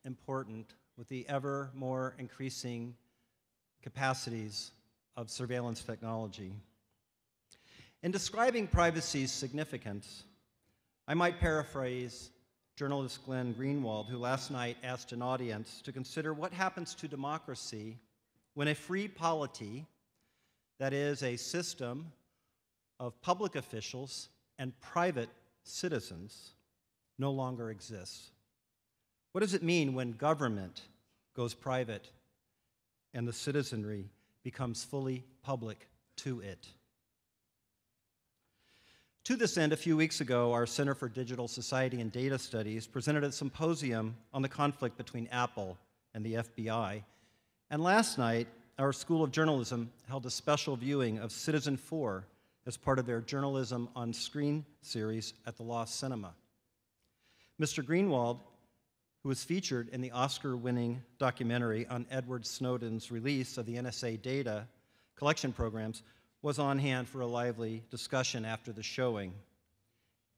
important with the ever more increasing capacities of surveillance technology. In describing privacy's significance, I might paraphrase journalist Glenn Greenwald, who last night asked an audience to consider what happens to democracy when a free polity, that is, a system of public officials and private citizens, no longer exists. What does it mean when government goes private and the citizenry becomes fully public to it? To this end, a few weeks ago, our Center for Digital Society and Data Studies presented a symposium on the conflict between Apple and the FBI. And last night, our School of Journalism held a special viewing of Citizen 4 as part of their Journalism on Screen series at the Lost Cinema. Mr. Greenwald, who was featured in the Oscar-winning documentary on Edward Snowden's release of the NSA data collection programs, was on hand for a lively discussion after the showing.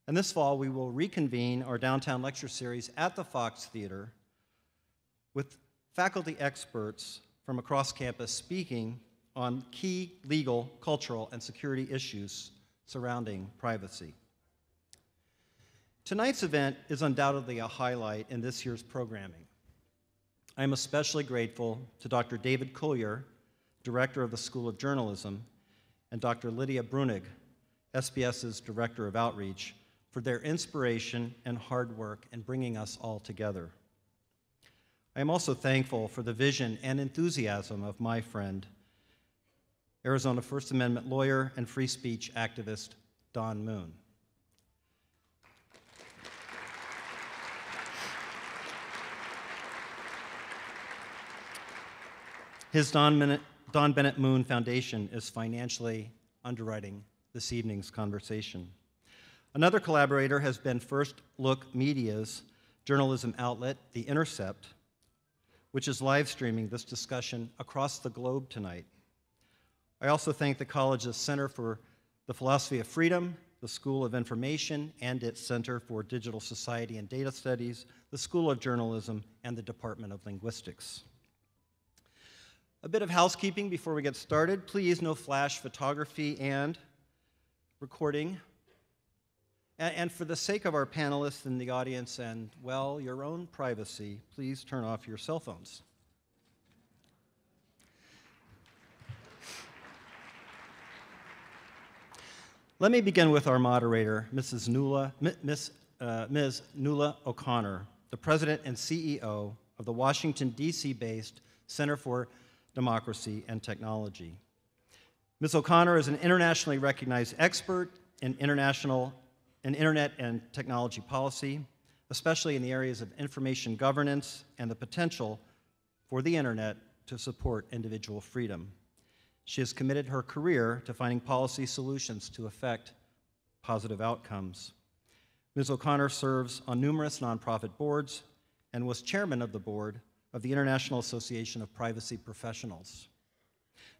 And this fall, we will reconvene our downtown lecture series at the Fox Theater with faculty experts from across campus speaking on key legal, cultural, and security issues surrounding privacy. Tonight's event is undoubtedly a highlight in this year's programming. I am especially grateful to Dr. David Collier, Director of the School of Journalism, and Dr. Lydia Brunig, SBS's Director of Outreach, for their inspiration and hard work in bringing us all together. I am also thankful for the vision and enthusiasm of my friend, Arizona First Amendment lawyer and free speech activist, Don Moon. His Don Bennett Moon Foundation is financially underwriting this evening's conversation. Another collaborator has been First Look Media's journalism outlet, The Intercept, which is live streaming this discussion across the globe tonight. I also thank the college's Center for the Philosophy of Freedom, the School of Information, and its Center for Digital Society and Data Studies, the School of Journalism, and the Department of Linguistics. A bit of housekeeping before we get started. Please, no flash photography and recording. And for the sake of our panelists in the audience and, well, your own privacy, please turn off your cell phones. Let me begin with our moderator, Ms. Nuala O'Connor, the president and CEO of the Washington, D.C.-based Center for Democracy and Technology. Ms. O'Connor is an internationally recognized expert in internet and technology policy, especially in the areas of information governance and the potential for the internet to support individual freedom. She has committed her career to finding policy solutions to affect positive outcomes. Ms. O'Connor serves on numerous nonprofit boards and was chairman of the board of the International Association of Privacy Professionals.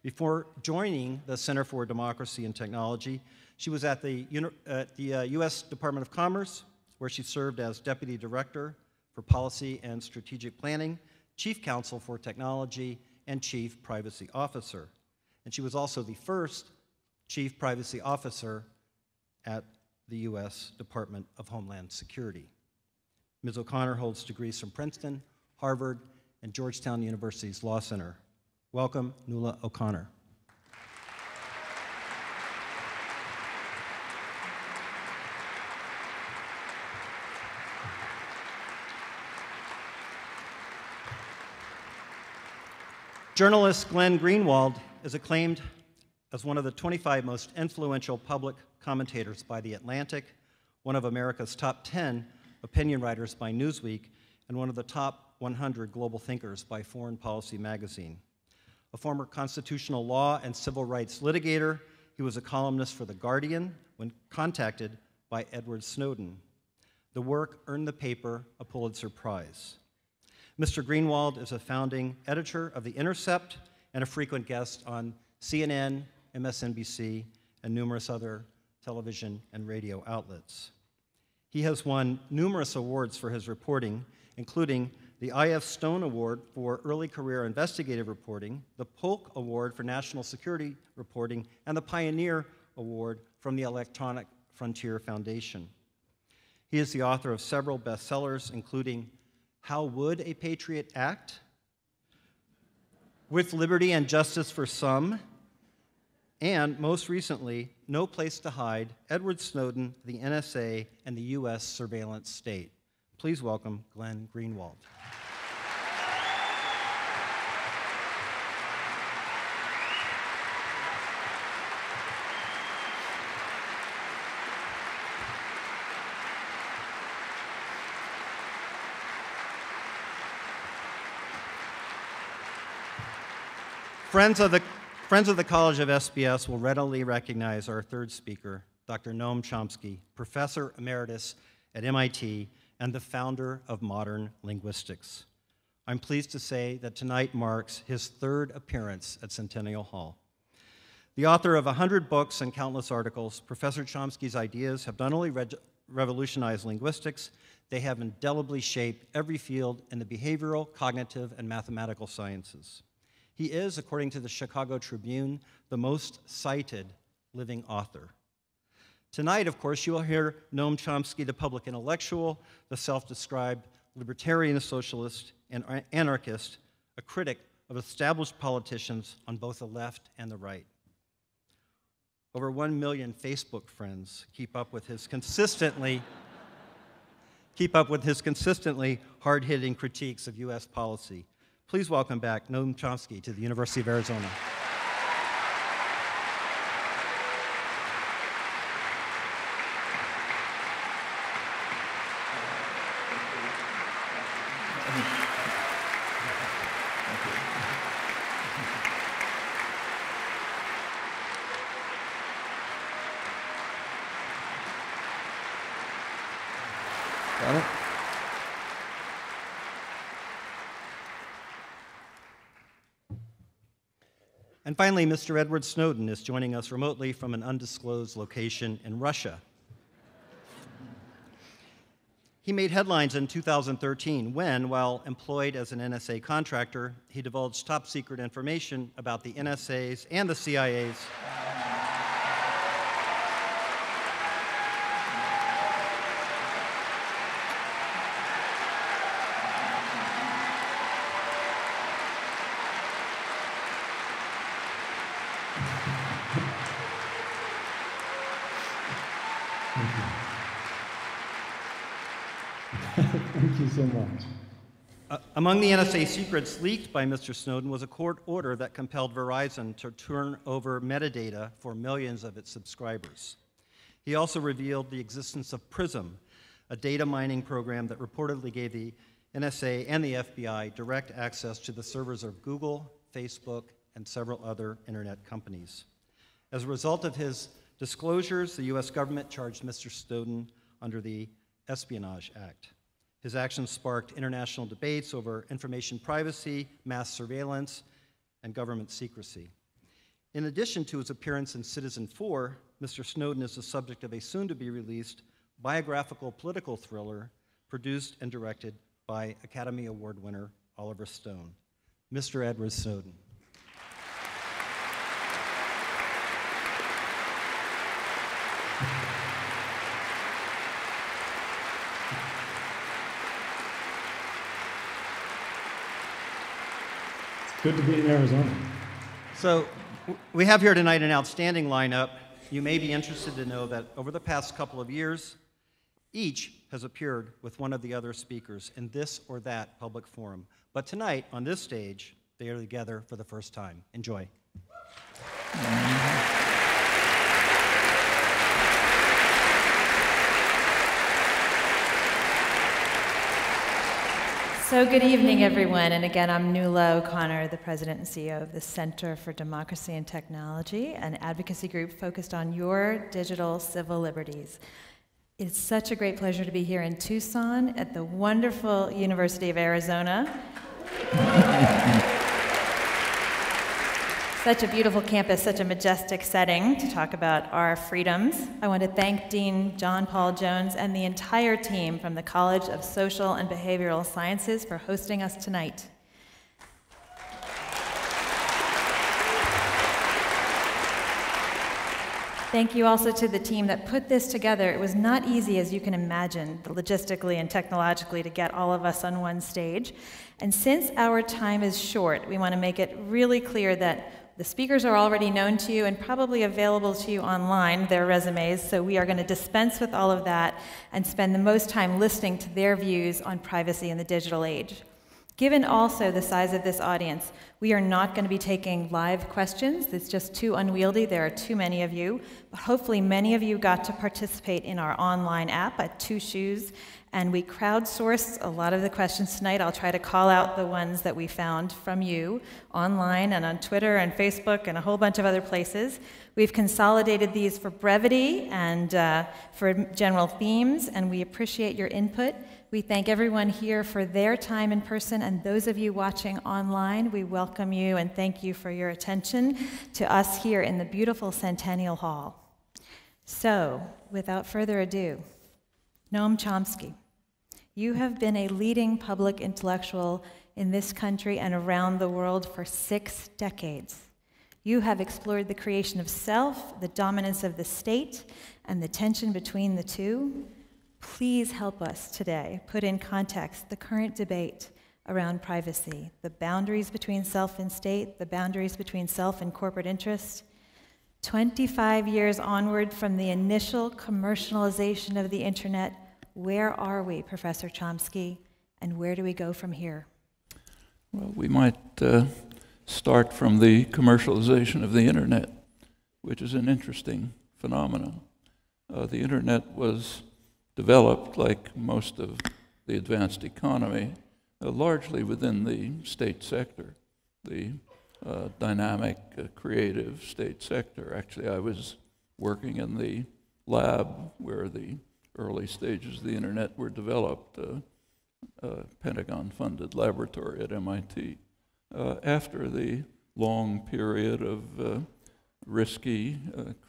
Before joining the Center for Democracy and Technology, she was at the U.S. Department of Commerce, where she served as Deputy Director for Policy and Strategic Planning, Chief Counsel for Technology, and Chief Privacy Officer. And she was also the first Chief Privacy Officer at the U.S. Department of Homeland Security. Ms. O'Connor holds degrees from Princeton, Harvard, and Georgetown University's Law Center. Welcome, Nuala O'Connor. Journalist Glenn Greenwald is acclaimed as one of the 25 most influential public commentators by The Atlantic, one of America's top 10 opinion writers by Newsweek, and one of the top 100 global thinkers by Foreign Policy magazine. A former constitutional law and civil rights litigator, he was a columnist for The Guardian when contacted by Edward Snowden. The work earned the paper a Pulitzer Prize. Mr. Greenwald is a founding editor of The Intercept and a frequent guest on CNN, MSNBC, and numerous other television and radio outlets. He has won numerous awards for his reporting, including the I.F. Stone Award for Early Career Investigative Reporting, the Polk Award for National Security Reporting, and the Pioneer Award from the Electronic Frontier Foundation. He is the author of several bestsellers, including How Would a Patriot Act?, With Liberty and Justice for Some, and most recently, No Place to Hide, Edward Snowden, the NSA, and the U.S. Surveillance State. Please welcome Glenn Greenwald. Friends of the College of SBS will readily recognize our third speaker, Dr. Noam Chomsky, Professor Emeritus at MIT and the founder of modern linguistics. I'm pleased to say that tonight marks his third appearance at Centennial Hall. The author of 100 books and countless articles, Professor Chomsky's ideas have not only revolutionized linguistics, they have indelibly shaped every field in the behavioral, cognitive, and mathematical sciences. He is, according to the Chicago Tribune, the most cited living author. Tonight, of course, you will hear Noam Chomsky, the public intellectual, the self-described libertarian socialist and anarchist, a critic of established politicians on both the left and the right. Over 1 million Facebook friends keep up with his consistently hard-hitting critiques of U.S. policy. Please welcome back Noam Chomsky to the University of Arizona. Got it? And finally, Mr. Edward Snowden is joining us remotely from an undisclosed location in Russia. He made headlines in 2013 when, while employed as an NSA contractor, he divulged top-secret information about the NSA's and the CIA's Thank you so much. Among the NSA secrets leaked by Mr. Snowden was a court order that compelled Verizon to turn over metadata for millions of its subscribers. He also revealed the existence of PRISM, a data mining program that reportedly gave the NSA and the FBI direct access to the servers of Google, Facebook, and several other internet companies. As a result of his disclosures, the U.S. government charged Mr. Snowden under the Espionage Act. His actions sparked international debates over information privacy, mass surveillance, and government secrecy. In addition to his appearance in Citizen4, Mr. Snowden is the subject of a soon-to-be-released biographical political thriller produced and directed by Academy Award winner Oliver Stone. Mr. Edward Snowden. Good to be in Arizona. So we have here tonight an outstanding lineup. You may be interested to know that over the past couple of years, each has appeared with one of the other speakers in this or that public forum. But tonight, on this stage, they are together for the first time. Enjoy. So good evening, everyone. And again, I'm Nuala O'Connor, the president and CEO of the Center for Democracy and Technology, an advocacy group focused on your digital civil liberties. It's such a great pleasure to be here in Tucson at the wonderful University of Arizona. Such a beautiful campus, such a majestic setting to talk about our freedoms. I want to thank Dean John Paul Jones and the entire team from the College of Social and Behavioral Sciences for hosting us tonight. Thank you also to the team that put this together. It was not easy, as you can imagine, logistically and technologically, to get all of us on one stage. And since our time is short, we want to make it really clear that the speakers are already known to you and probably available to you online, their resumes, so we are going to dispense with all of that and spend the most time listening to their views on privacy in the digital age. Given also the size of this audience, we are not going to be taking live questions. It's just too unwieldy. There are too many of you. But hopefully many of you got to participate in our online app at Two Shoes, and we crowdsourced a lot of the questions tonight. I'll try to call out the ones that we found from you online and on Twitter and Facebook and a whole bunch of other places. We've consolidated these for brevity and for general themes, and we appreciate your input. We thank everyone here for their time in person, and those of you watching online, we welcome you and thank you for your attention to us here in the beautiful Centennial Hall. So, without further ado, Noam Chomsky, you have been a leading public intellectual in this country and around the world for 6 decades. You have explored the creation of self, the dominance of the state, and the tension between the two. Please help us today put in context the current debate around privacy, the boundaries between self and state, the boundaries between self and corporate interest. 25 years onward from the initial commercialization of the internet, where are we, Professor Chomsky, and where do we go from here? Well, we might start from the commercialization of the internet, which is an interesting phenomenon. The internet was developed, like most of the advanced economy, largely within the state sector, the dynamic, creative state sector. Actually, I was working in the lab where the early stages of the internet were developed, Pentagon-funded laboratory at MIT. After the long period of risky,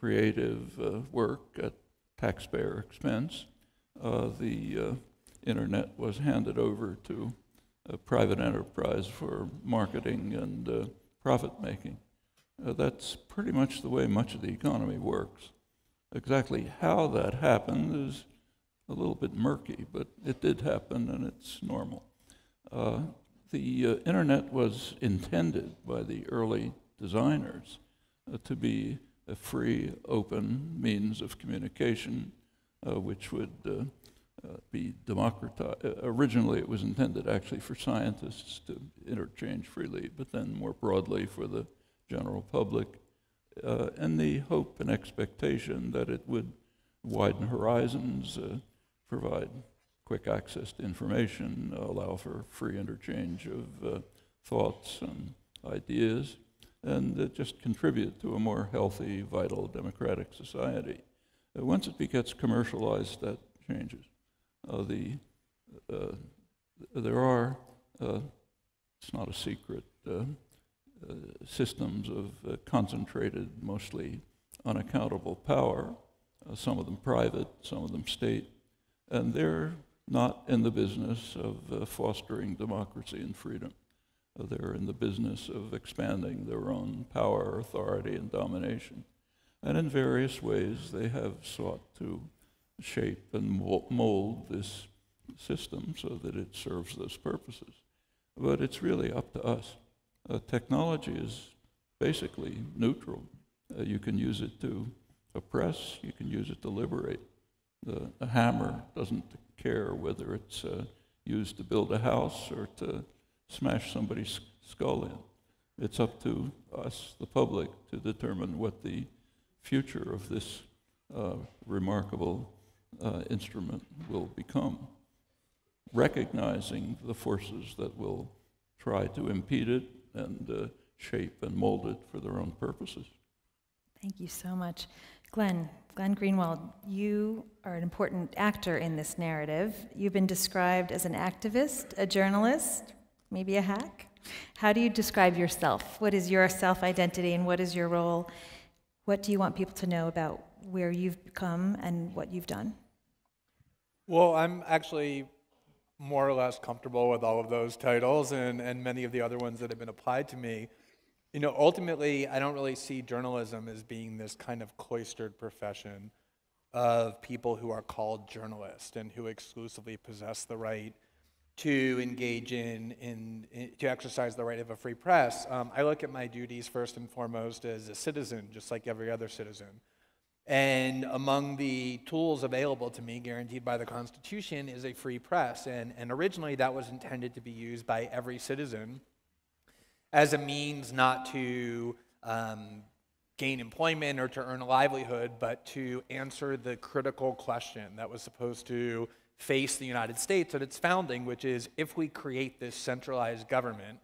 creative work at taxpayer expense, the internet was handed over to a private enterprise for marketing and profit-making. That's pretty much the way much of the economy works. Exactly how that happened is a little bit murky, but it did happen and it's normal. The internet was intended by the early designers to be a free, open means of communication which would be democratized. Originally it was intended actually for scientists to interchange freely, but then more broadly for the general public, and the hope and expectation that it would widen horizons, provide quick access to information, allow for free interchange of thoughts and ideas, and just contribute to a more healthy, vital, democratic society. Once it gets commercialized, that changes. There are, it's not a secret, systems of concentrated, mostly unaccountable power, some of them private, some of them state, and they're not in the business of fostering democracy and freedom. They're in the business of expanding their own power, authority, and domination. And in various ways, they have sought to shape and mold this system so that it serves those purposes. But it's really up to us. Technology is basically neutral. You can use it to oppress, you can use it to liberate. The hammer doesn't care whether it's used to build a house or to smash somebody's skull in. It's up to us, the public, to determine what the future of this remarkable instrument will become, recognizing the forces that will try to impede it and shape and mold it for their own purposes. Thank you so much. Glenn Greenwald, you are an important actor in this narrative. You've been described as an activist, a journalist, maybe a hack. How do you describe yourself? What is your self-identity and what is your role? What do you want people to know about where you've come and what you've done? Well, I'm actually more or less comfortable with all of those titles and many of the other ones that have been applied to me. You know, ultimately, I don't really see journalism as being this kind of cloistered profession of people who are called journalists and who exclusively possess the right to engage to exercise the right of a free press. I look at my duties first and foremost as a citizen, just like every other citizen. And among the tools available to me, guaranteed by the Constitution, is a free press. And originally that was intended to be used by every citizen as a means not to gain employment or to earn a livelihood, but to answer the critical question that was supposed to face the United States at its founding, which is, if we create this centralized government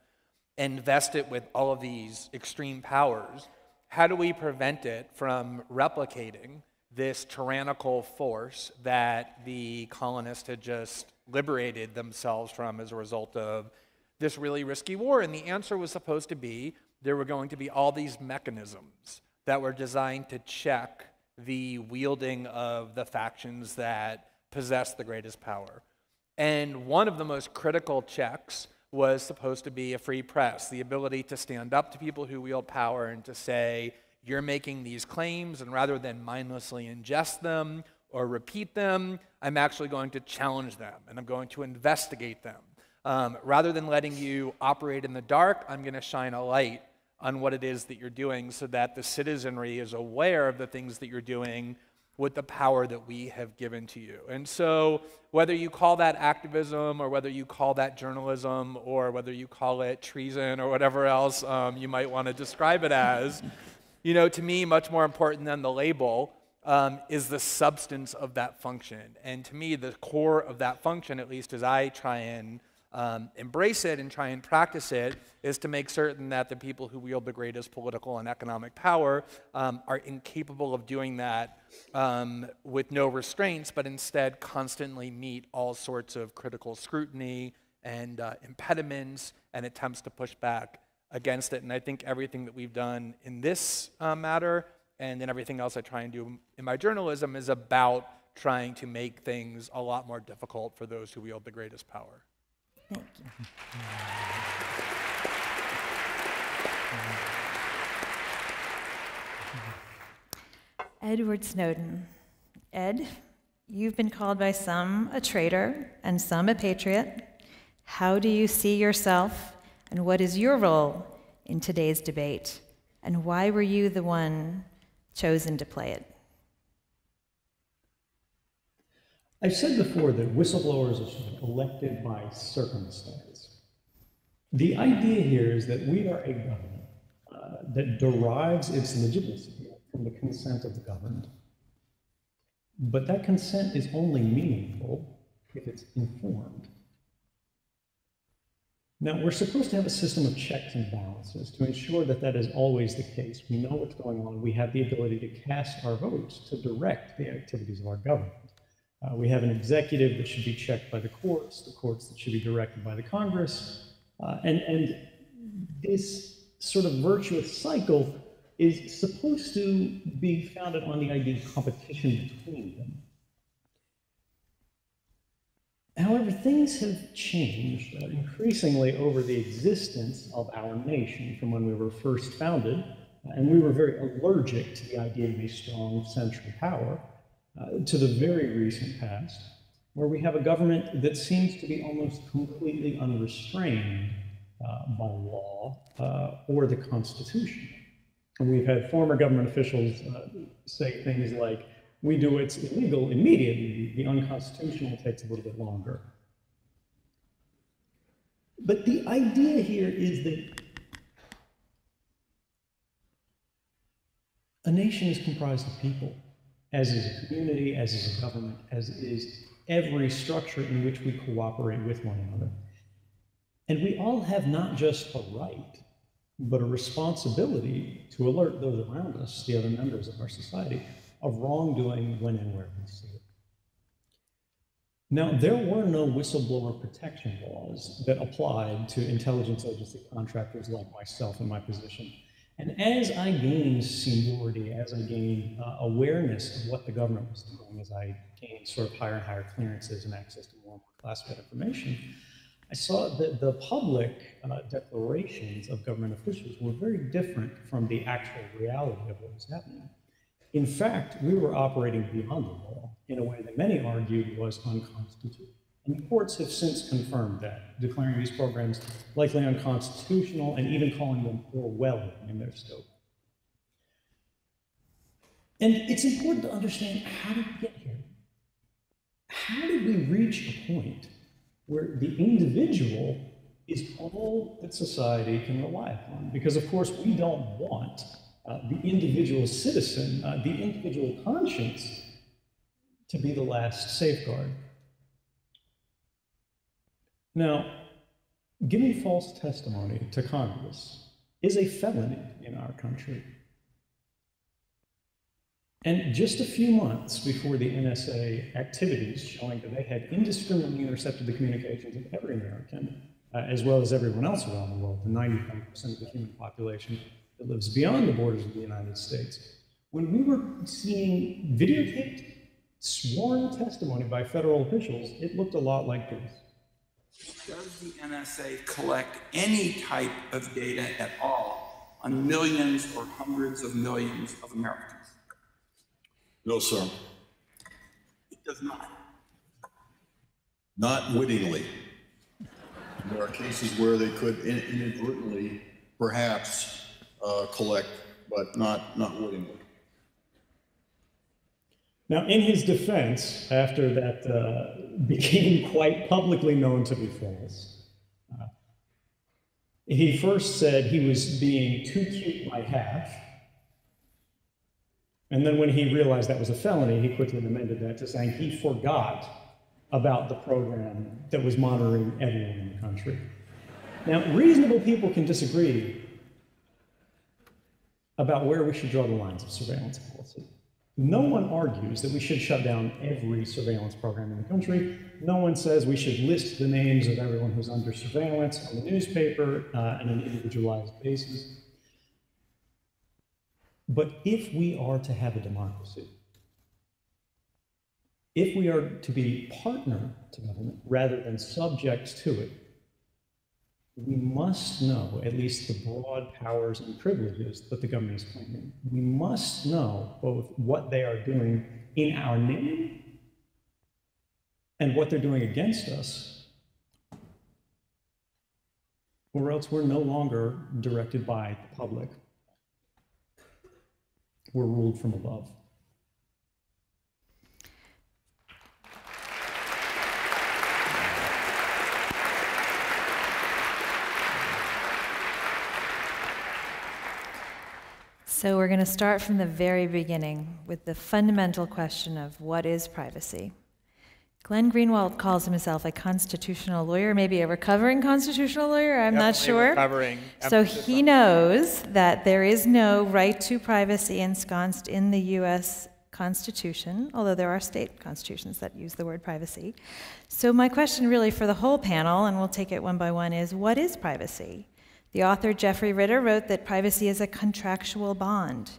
and vest it with all of these extreme powers, how do we prevent it from replicating this tyrannical force that the colonists had just liberated themselves from as a result of this really risky war? And the answer was supposed to be there were going to be all these mechanisms that were designed to check the wielding of the factions that possess the greatest power. And one of the most critical checks was supposed to be a free press, the ability to stand up to people who wield power and to say, you're making these claims, and rather than mindlessly ingest them or repeat them, I'm actually going to challenge them, and I'm going to investigate them. Rather than letting you operate in the dark, I'm going to shine a light on what it is that you're doing so that the citizenry is aware of the things that you're doing with the power that we have given to you. And so whether you call that activism or whether you call that journalism or whether you call it treason or whatever else you might want to describe it as, you know, to me, much more important than the label is the substance of that function. And to me, the core of that function, at least as I try and embrace it and try and practice it, is to make certain that the people who wield the greatest political and economic power are incapable of doing that with no restraints, but instead constantly meet all sorts of critical scrutiny and impediments and attempts to push back against it. And I think everything that we've done in this matter and in everything else I try and do in my journalism is about trying to make things a lot more difficult for those who wield the greatest power. Thank you. Edward Snowden. Ed, you've been called by some a traitor and some a patriot. How do you see yourself, and what is your role in today's debate? And why were you the one chosen to play it? I've said before that whistleblowers are sort of elected by circumstance. The idea here is that we are a government that derives its legitimacy from the consent of the governed. But that consent is only meaningful if it's informed. Now, we're supposed to have a system of checks and balances to ensure that that is always the case. We know what's going on. We have the ability to cast our votes to direct the activities of our government. We have an executive that should be checked by the courts that should be directed by the Congress, and this sort of virtuous cycle is supposed to be founded on the idea of competition between them. However, things have changed increasingly over the existence of our nation from when we were first founded, and we were very allergic to the idea of a strong central power, to the very recent past, where we have a government that seems to be almost completely unrestrained by law or the Constitution. And we've had former government officials say things like, we do what's illegal immediately, the unconstitutional takes a little bit longer. But the idea here is that a nation is comprised of people, as is a community, as is a government, as is every structure in which we cooperate with one another. And we all have not just a right, but a responsibility to alert those around us, the other members of our society, of wrongdoing when and where we see it. Now, there were no whistleblower protection laws that applied to intelligence agency contractors like myself in my position. And as I gained seniority, as I gained awareness of what the government was doing, as I gained sort of higher and higher clearances and access to more and more classified information, I saw that the public declarations of government officials were very different from the actual reality of what was happening. In fact, we were operating beyond the law in a way that many argued was unconstitutional. And courts have since confirmed that, declaring these programs likely unconstitutional and even calling them Orwellian in their scope. And it's important to understand, how did we get here? How did we reach a point where the individual is all that society can rely upon? Because of course we don't want the individual citizen, the individual conscience, to be the last safeguard. Now, giving false testimony to Congress is a felony in our country. And just a few months before the NSA activities showing that they had indiscriminately intercepted the communications of every American, as well as everyone else around the world, the 95% of the human population that lives beyond the borders of the United States, when we were seeing videotaped, sworn testimony by federal officials, it looked a lot like this. Does the NSA collect any type of data at all on millions or hundreds of millions of Americans? No, sir. It does not. Not wittingly. There are cases where they could inadvertently, perhaps, collect, but not wittingly. Now, in his defense, after that became quite publicly known to be false, he first said he was being too cute by half. And then when he realized that was a felony, he quickly amended that to saying he forgot about the program that was monitoring everyone in the country. Now, reasonable people can disagree about where we should draw the lines of surveillance policy. No one argues that we should shut down every surveillance program in the country. No one says we should list the names of everyone who's under surveillance on the newspaper on an individualized basis. But if we are to have a democracy, if we are to be partner to government rather than subject to it, we must know at least the broad powers and privileges that the government is claiming. We must know both what they are doing in our name and what they're doing against us, or else we're no longer directed by the public. We're ruled from above. So we're going to start from the very beginning with the fundamental question of what is privacy. Glenn Greenwald calls himself a constitutional lawyer, maybe a recovering constitutional lawyer, I'm not sure. Recovering. So he knows that there is no right to privacy ensconced in the US Constitution, although there are state constitutions that use the word privacy. So my question really for the whole panel, and we'll take it one by one, is what is privacy? The author Jeffrey Ritter wrote that privacy is a contractual bond.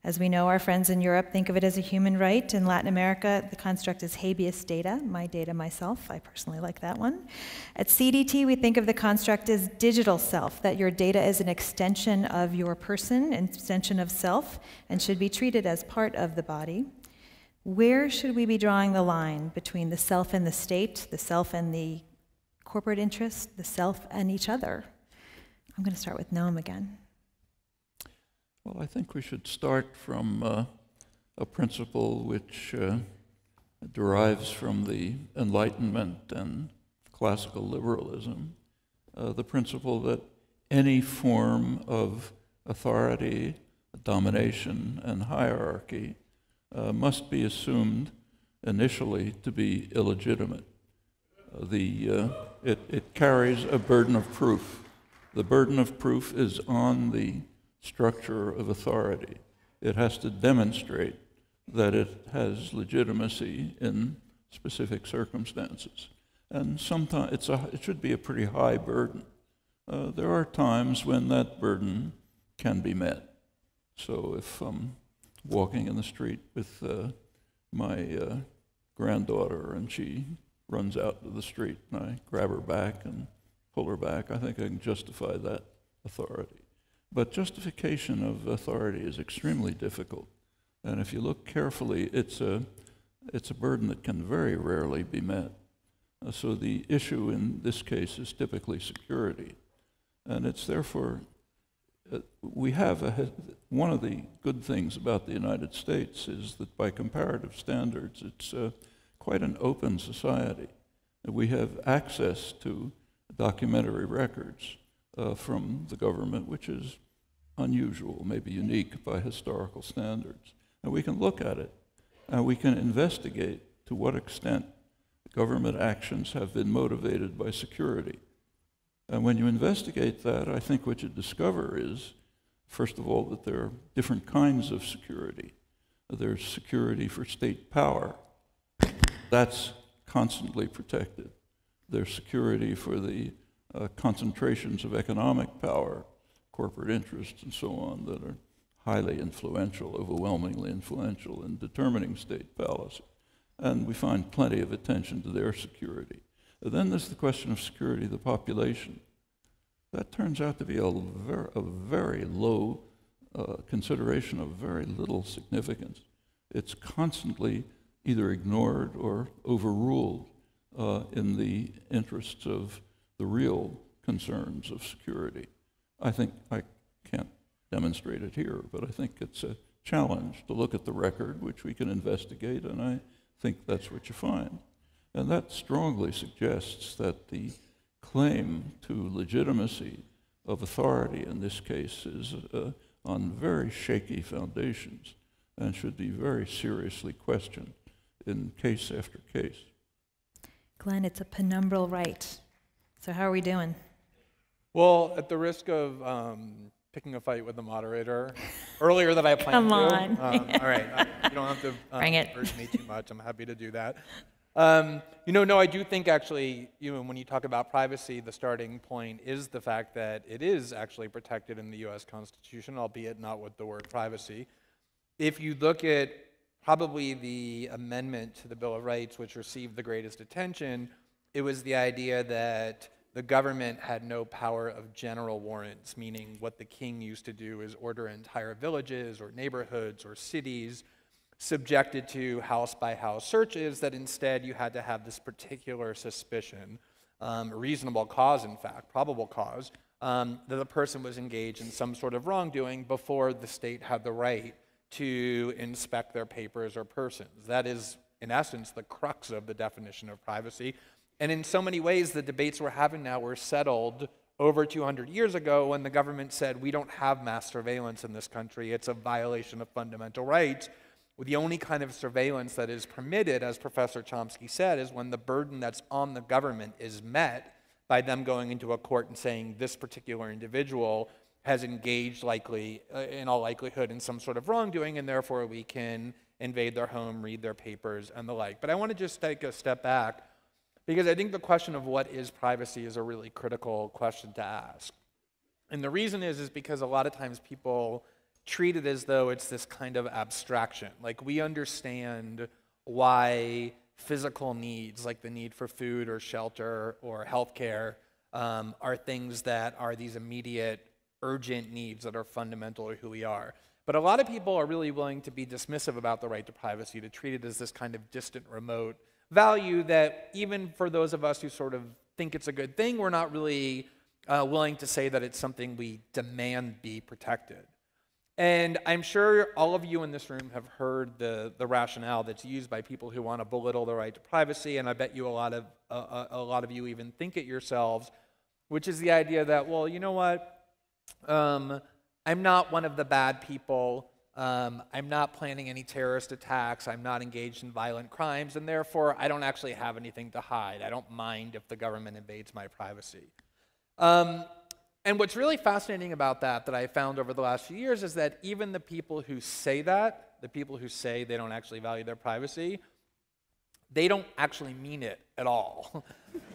As we know, our friends in Europe think of it as a human right. In Latin America, the construct is habeas data, my data myself. I personally like that one. At CDT, we think of the construct as digital self, that your data is an extension of your person, an extension of self, and should be treated as part of the body. Where should we be drawing the line between the self and the state, the self and the corporate interest, the self and each other? I'm going to start with Noam again. Well, I think we should start from a principle which derives from the Enlightenment and classical liberalism, the principle that any form of authority, domination, and hierarchy must be assumed initially to be illegitimate. It carries a burden of proof. The burden of proof is on the structure of authority. It has to demonstrate that it has legitimacy in specific circumstances. And sometimes it should be a pretty high burden. There are times when that burden can be met. So if I'm walking in the street with my granddaughter and she runs out to the street and I grab her back and pull her back, I think I can justify that authority. But justification of authority is extremely difficult. And if you look carefully, it's a burden that can very rarely be met. So the issue in this case is typically security. And it's therefore, we have one of the good things about the United States is that by comparative standards, it's quite an open society. We have access to documentary records from the government, which is unusual, maybe unique by historical standards. And we can look at it, and we can investigate to what extent government actions have been motivated by security. And when you investigate that, I think what you discover is, first of all, that there are different kinds of security. There's security for state power. That's constantly protected. There's security for the concentrations of economic power, corporate interests, and so on, that are highly influential, overwhelmingly influential in determining state policy. And we find plenty of attention to their security. And then there's the question of security of the population. That turns out to be a very low consideration of very little significance. It's constantly either ignored or overruled in the interests of the real concerns of security. I think I can't demonstrate it here, but I think it's a challenge to look at the record, which we can investigate, and I think that's what you find. And that strongly suggests that the claim to legitimacy of authority in this case is on very shaky foundations and should be very seriously questioned in case after case. Glenn, it's a penumbral right. So how are we doing? Well, at the risk of picking a fight with the moderator, earlier than I planned Come to. on. All right, you don't have to Bring it. urge me too much. I'm happy to do that. No, I do think actually, when you talk about privacy, the starting point is the fact that it is actually protected in the U.S. Constitution, albeit not with the word privacy. If you look at probably the amendment to the Bill of Rights, which received the greatest attention, it was the idea that the government had no power of general warrants, meaning what the king used to do is order entire villages or neighborhoods or cities subjected to house-by-house searches, that instead you had to have this particular suspicion, reasonable cause, in fact, probable cause, that the person was engaged in some sort of wrongdoing before the state had the right to inspect their papers or persons. That is, in essence, the crux of the definition of privacy. And in so many ways, the debates we're having now were settled over 200 years ago when the government said, we don't have mass surveillance in this country. It's a violation of fundamental rights. The only kind of surveillance that is permitted, as Professor Chomsky said, is when the burden that's on the government is met by them going into a court and saying this particular individual has engaged in all likelihood in some sort of wrongdoing, and therefore we can invade their home, read their papers, and the like. But I want to just take a step back, because I think the question of what is privacy is a really critical question to ask. And the reason is because a lot of times people treat it as though it's this kind of abstraction. Like, we understand why physical needs, like the need for food or shelter or healthcare, are things that are these immediate, urgent needs that are fundamental to who we are. But a lot of people are really willing to be dismissive about the right to privacy, to treat it as this kind of distant, remote value that even for those of us who sort of think it's a good thing, we're not really willing to say that it's something we demand be protected. And I'm sure all of you in this room have heard the rationale that's used by people who want to belittle the right to privacy, and I bet you a lot of you even think it yourselves, which is the idea that, well, you know what? I'm not one of the bad people. I'm not planning any terrorist attacks. I'm not engaged in violent crimes, and therefore I don't actually have anything to hide. I don't mind if the government invades my privacy. And what's really fascinating about that I found over the last few years is that even the people who say that, the people who say they don't actually value their privacy, they don't actually mean it at all.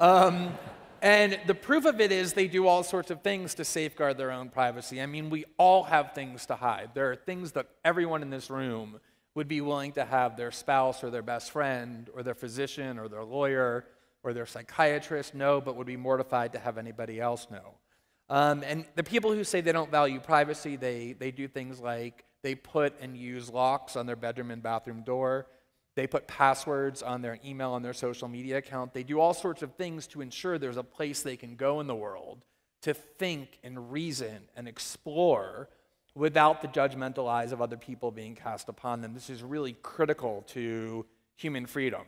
And the proof of it is they do all sorts of things to safeguard their own privacy. I mean, we all have things to hide. There are things that everyone in this room would be willing to have their spouse or their best friend or their physician or their lawyer or their psychiatrist know, but would be mortified to have anybody else know. And the people who say they don't value privacy, they do things like they put and use locks on their bedroom and bathroom door. They put passwords on their email and their social media account. They do all sorts of things to ensure there's a place they can go in the world to think and reason and explore without the judgmental eyes of other people being cast upon them. This is really critical to human freedom.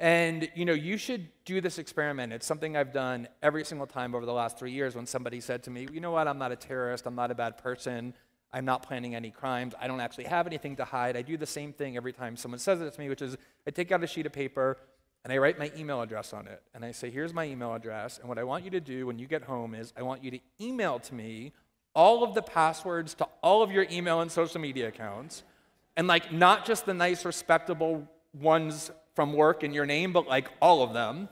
And you should do this experiment. It's something I've done every single time over the last 3 years when somebody said to me, you know what, I'm not a terrorist, I'm not a bad person, I'm not planning any crimes, I don't actually have anything to hide. I do the same thing every time someone says it to me, which is I take out a sheet of paper and I write my email address on it. And I say, here's my email address, and what I want you to do when you get home is I want you to email to me all of the passwords to all of your email and social media accounts, and not just the nice, respectable ones from work in your name, but all of them.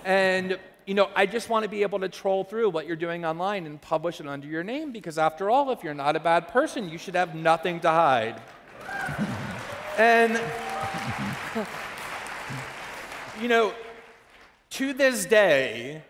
And I just want to be able to troll through what you're doing online and publish it under your name, because after all, if you're not a bad person, you should have nothing to hide. And, to this day,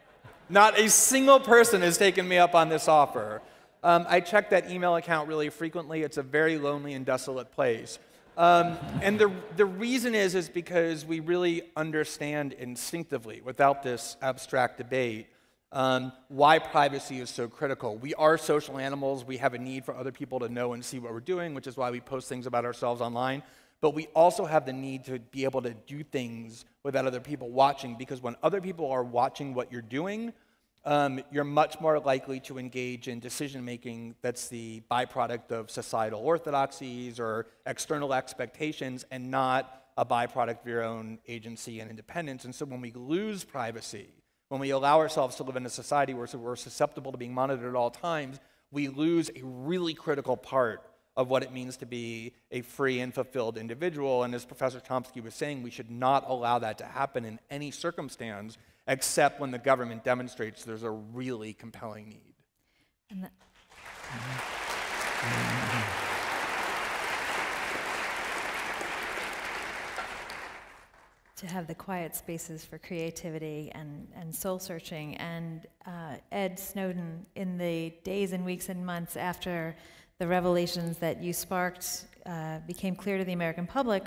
not a single person has taken me up on this offer. I check that email account really frequently. It's a very lonely and desolate place. And the reason is because we really understand instinctively, without this abstract debate, why privacy is so critical. We are social animals. We have a need for other people to know and see what we're doing, which is why we post things about ourselves online. But we also have the need to be able to do things without other people watching, because when other people are watching what you're doing, you're much more likely to engage in decision-making that's the byproduct of societal orthodoxies or external expectations, and not a byproduct of your own agency and independence. And so when we lose privacy, when we allow ourselves to live in a society where we're susceptible to being monitored at all times, we lose a really critical part of what it means to be a free and fulfilled individual. And as Professor Chomsky was saying, we should not allow that to happen in any circumstance, except when the government demonstrates there's a really compelling need. And to have the quiet spaces for creativity and soul searching. And Ed Snowden, in the days and weeks and months after the revelations that you sparked became clear to the American public,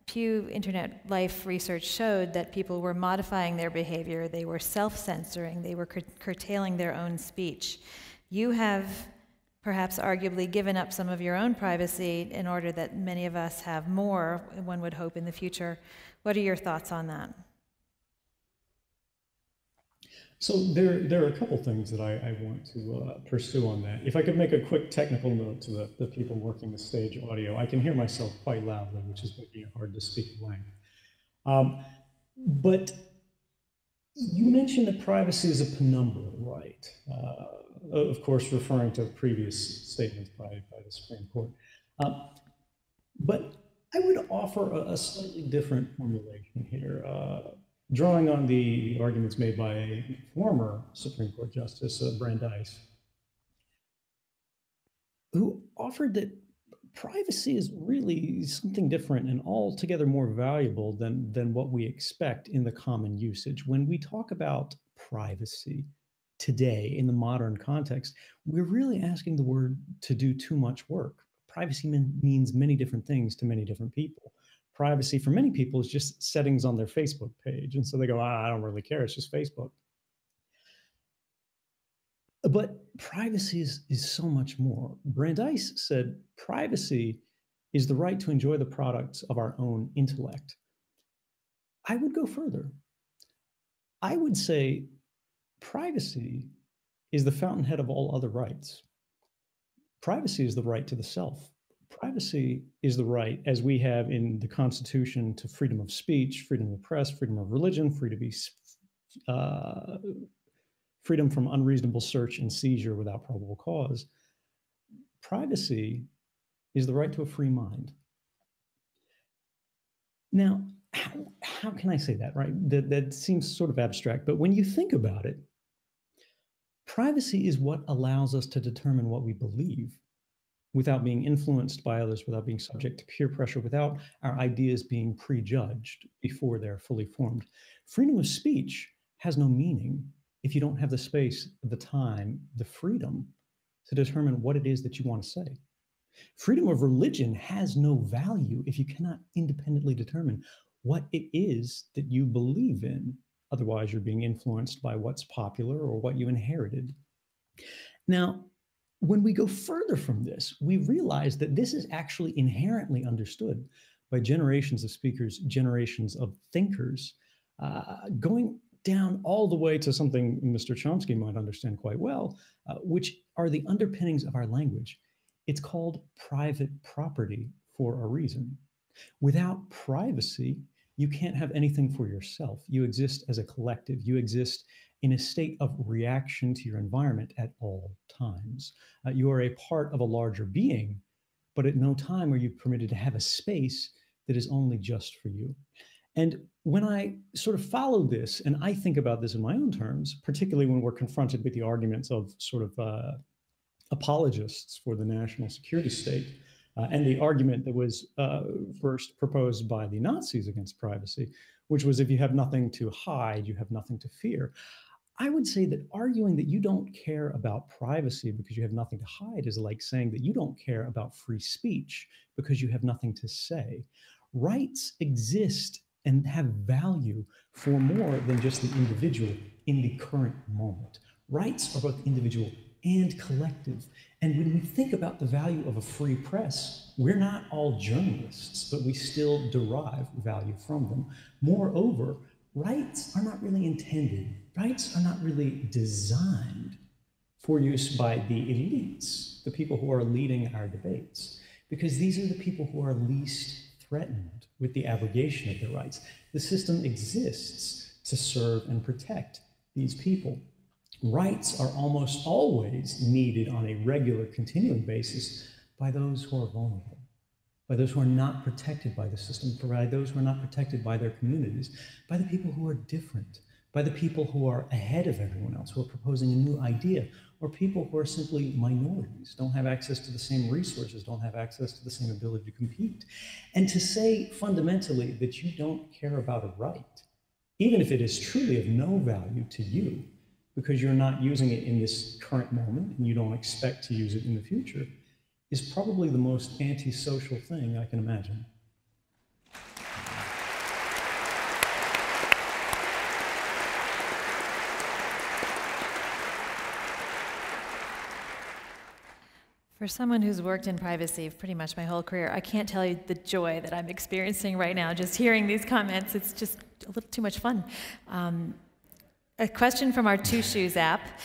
Pew Internet Life research showed that people were modifying their behavior, they were self-censoring, they were curtailing their own speech. You have perhaps arguably given up some of your own privacy in order that many of us have more, one would hope, in the future. What are your thoughts on that? So there are a couple things that I want to pursue on that. If I could make a quick technical note to the people working the stage audio, I can hear myself quite loudly, which is making it hard to speak at length. But you mentioned that privacy is a penumbra right, of course referring to previous statements by the Supreme Court. But I would offer a slightly different formulation here. Drawing on the arguments made by a former Supreme Court Justice, Brandeis, who offered that privacy is really something different and altogether more valuable than what we expect in the common usage. When we talk about privacy today in the modern context, we're really asking the word to do too much work. Privacy means many different things to many different people. Privacy for many people is just settings on their Facebook page. And so they go, I don't really care, it's just Facebook. But privacy is so much more. Brandeis said privacy is the right to enjoy the products of our own intellect. I would go further. I would say privacy is the fountainhead of all other rights. Privacy is the right to the self. Privacy is the right, as we have in the Constitution, to freedom of speech, freedom of the press, freedom of religion, freedom from unreasonable search and seizure without probable cause. Privacy is the right to a free mind. Now, how can I say that, right? That seems sort of abstract, but when you think about it, privacy is what allows us to determine what we believe without being influenced by others, without being subject to peer pressure, without our ideas being prejudged before they're fully formed. Freedom of speech has no meaning if you don't have the space, the time, the freedom to determine what it is that you want to say. Freedom of religion has no value if you cannot independently determine what it is that you believe in. Otherwise, you're being influenced by what's popular or what you inherited. Now, when we go further from this, we realize that this is actually inherently understood by generations of speakers, generations of thinkers, going down all the way to something Mr. Chomsky might understand quite well, which are the underpinnings of our language. It's called private property for a reason. Without privacy, you can't have anything for yourself. You exist as a collective. You exist in a state of reaction to your environment at all times. You are a part of a larger being, but at no time are you permitted to have a space that is only just for you. And when I sort of follow this, and I think about this in my own terms, particularly when we're confronted with the arguments of sort of apologists for the national security state, and the argument that was first proposed by the Nazis against privacy, which was if you have nothing to hide, you have nothing to fear. I would say that arguing that you don't care about privacy because you have nothing to hide is like saying that you don't care about free speech because you have nothing to say. Rights exist and have value for more than just the individual in the current moment. Rights are both individual and collective. And when we think about the value of a free press, we're not all journalists, but we still derive value from them. Moreover, rights are not really intended, rights are not really designed for use by the elites, the people who are leading our debates, because these are the people who are least threatened with the abrogation of their rights. The system exists to serve and protect these people. Rights are almost always needed on a regular, continuing basis by those who are vulnerable, by those who are not protected by the system, by those who are not protected by their communities, by the people who are different, by the people who are ahead of everyone else, who are proposing a new idea, or people who are simply minorities, don't have access to the same resources, don't have access to the same ability to compete. And to say fundamentally that you don't care about a right, even if it is truly of no value to you, because you're not using it in this current moment and you don't expect to use it in the future, is probably the most antisocial thing I can imagine. For someone who's worked in privacy pretty much my whole career, I can't tell you the joy that I'm experiencing right now just hearing these comments. It's just a little too much fun. A question from our Two Shoes app.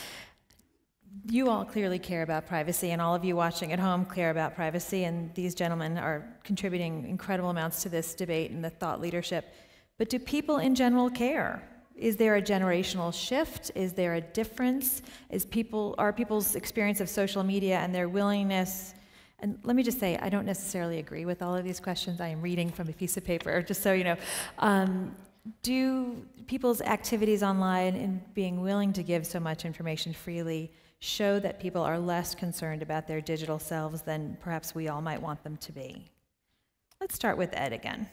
You all clearly care about privacy, and all of you watching at home care about privacy, and these gentlemen are contributing incredible amounts to this debate and the thought leadership. But do people in general care? Is there a generational shift? Is there a difference? Are people's experience of social media and their willingness, and let me just say, I don't necessarily agree with all of these questions. I am reading from a piece of paper, just so you know. Do people's activities online and being willing to give so much information freely show that people are less concerned about their digital selves than perhaps we all might want them to be? Let's start with Ed again.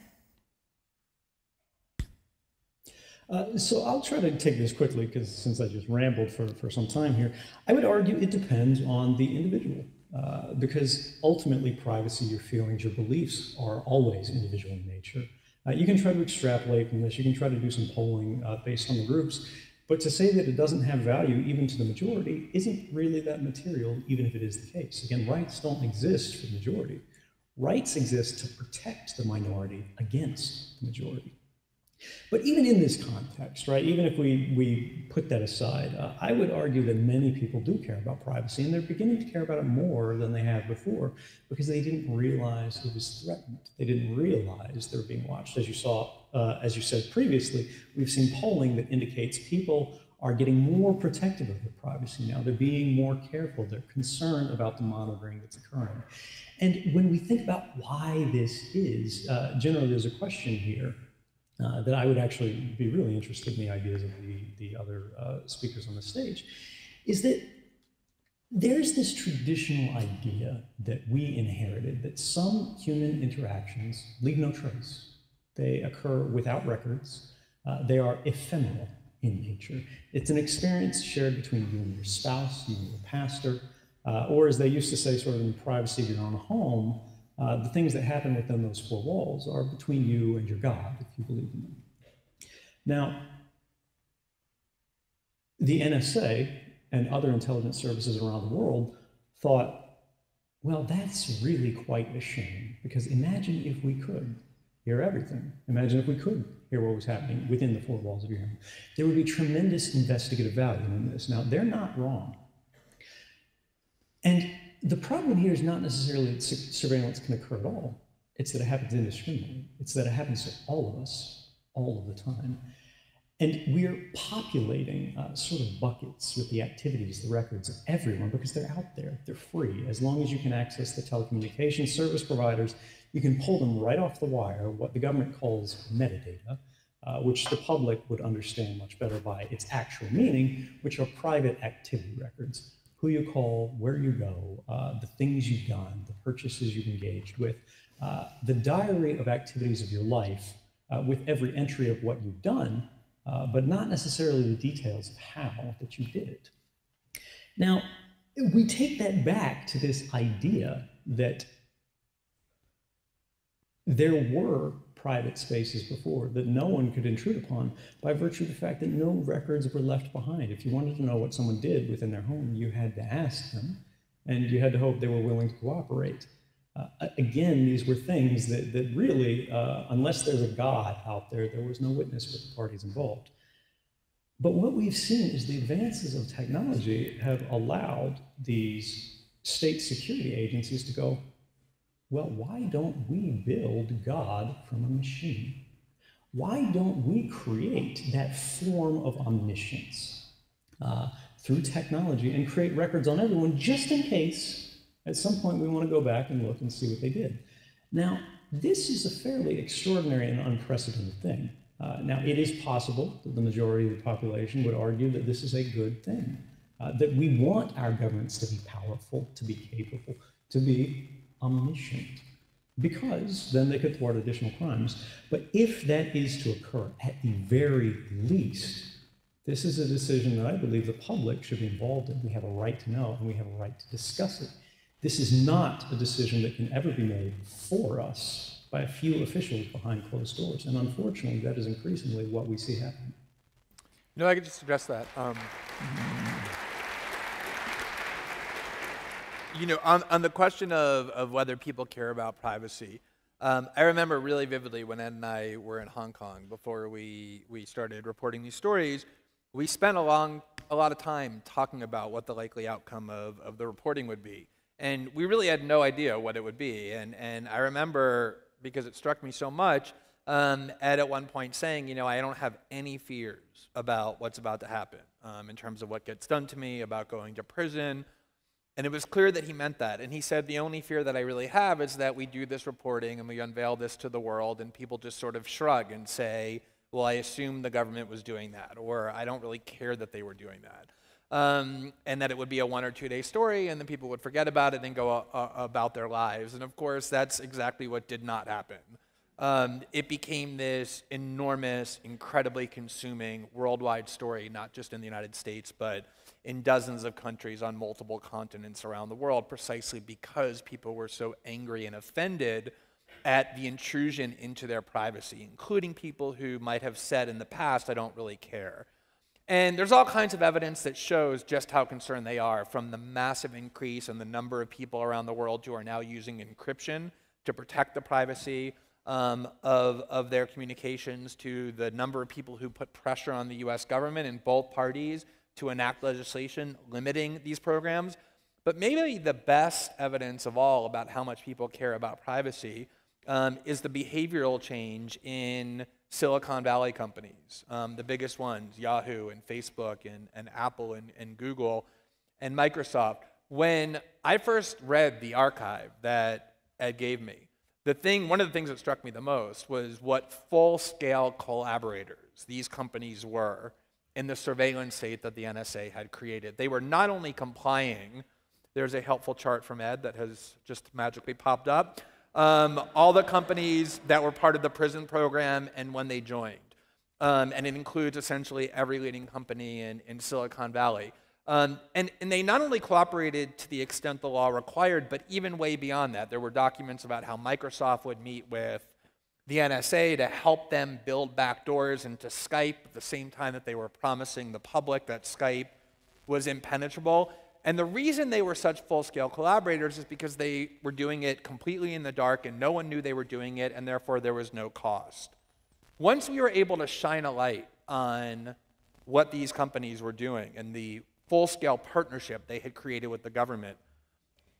So I'll try to take this quickly, because since I just rambled for some time here, I would argue it depends on the individual, because ultimately privacy, your feelings, your beliefs are always individual in nature. You can try to extrapolate from this, you can try to do some polling based on the groups, but to say that it doesn't have value even to the majority isn't really that material, even if it is the case. Again, rights don't exist for the majority. Rights exist to protect the minority against the majority. But even in this context, right, even if we put that aside, I would argue that many people do care about privacy, and they're beginning to care about it more than they have before, because they didn't realize it was threatened. They didn't realize they were being watched. As you saw, as you said previously, we've seen polling that indicates people are getting more protective of their privacy now. They're being more careful. They're concerned about the monitoring that's occurring. And when we think about why this is, generally there's a question here. that I would actually be really interested in the ideas of the other speakers on the stage, is that there's this traditional idea that we inherited that some human interactions leave no trace. They occur without records. They are ephemeral in nature. It's an experience shared between you and your spouse, you and your pastor, or as they used to say, sort of in the privacy of your own home, the things that happen within those four walls are between you and your God, if you believe in them. Now, the NSA and other intelligence services around the world thought, well, that's really quite a shame, because imagine if we could hear everything. Imagine if we could hear what was happening within the four walls of your home. There would be tremendous investigative value in this. Now, they're not wrong. And the problem here is not necessarily that surveillance can occur at all. It's that it happens indiscriminately. It's that it happens to all of us, all of the time. And we're populating sort of buckets with the activities, the records of everyone, because they're out there, they're free. As long as you can access the telecommunications service providers, you can pull them right off the wire, what the government calls metadata, which the public would understand much better by its actual meaning, which are private activity records. Who you call, where you go, the things you've done, the purchases you've engaged with, the diary of activities of your life with every entry of what you've done, but not necessarily the details of how that you did it. Now, we take that back to this idea that there were private spaces before that no one could intrude upon by virtue of the fact that no records were left behind. If you wanted to know what someone did within their home, you had to ask them, and you had to hope they were willing to cooperate. Again, these were things that really, unless there's a God out there, there was no witness with the parties involved. But what we've seen is the advances of technology have allowed these state security agencies to go, well, why don't we build God from a machine? Why don't we create that form of omniscience through technology and create records on everyone just in case at some point we want to go back and look and see what they did? Now, this is a fairly extraordinary and unprecedented thing. Now, it is possible that the majority of the population would argue that this is a good thing, that we want our governments to be powerful, to be capable, to be omniscient, because then they could thwart additional crimes. But if that is to occur, at the very least, this is a decision that I believe the public should be involved in. We have a right to know, and we have a right to discuss it. This is not a decision that can ever be made for us by a few officials behind closed doors. And unfortunately, that is increasingly what we see happening. You know, I could just address that. You know, on the question of whether people care about privacy, I remember really vividly when Ed and I were in Hong Kong before we started reporting these stories. We spent a lot of time talking about what the likely outcome of the reporting would be. And we really had no idea what it would be. And I remember, because it struck me so much, Ed at one point saying, you know, I don't have any fears about what's about to happen in terms of what gets done to me, about going to prison. And it was clear that he meant that. And he said, the only fear that I really have is that we do this reporting and we unveil this to the world and people just sort of shrug and say, well, I assume the government was doing that, or I don't really care that they were doing that. And that it would be a 1 or 2 day story and then people would forget about it and go about their lives. And of course, that's exactly what did not happen. It became this enormous, incredibly consuming worldwide story, not just in the United States, but in dozens of countries on multiple continents around the world, precisely because people were so angry and offended at the intrusion into their privacy, including people who might have said in the past, I don't really care. And there's all kinds of evidence that shows just how concerned they are, from the massive increase in the number of people around the world who are now using encryption to protect the privacy of their communications, to the number of people who put pressure on the US government and both parties to enact legislation limiting these programs. But maybe the best evidence of all about how much people care about privacy is the behavioral change in Silicon Valley companies, the biggest ones, Yahoo and Facebook and Apple and Google and Microsoft. When I first read the archive that Ed gave me, one of the things that struck me the most was what full-scale collaborators these companies were in the surveillance state that the NSA had created. They were not only complying, there's a helpful chart from Ed that has just magically popped up, all the companies that were part of the prison program and when they joined. And it includes essentially every leading company in Silicon Valley. And they not only cooperated to the extent the law required, but even way beyond that. There were documents about how Microsoft would meet with the NSA to help them build backdoors into Skype at the same time that they were promising the public that Skype was impenetrable. And the reason they were such full-scale collaborators is because they were doing it completely in the dark and no one knew they were doing it, and therefore there was no cost. Once we were able to shine a light on what these companies were doing and the full-scale partnership they had created with the government,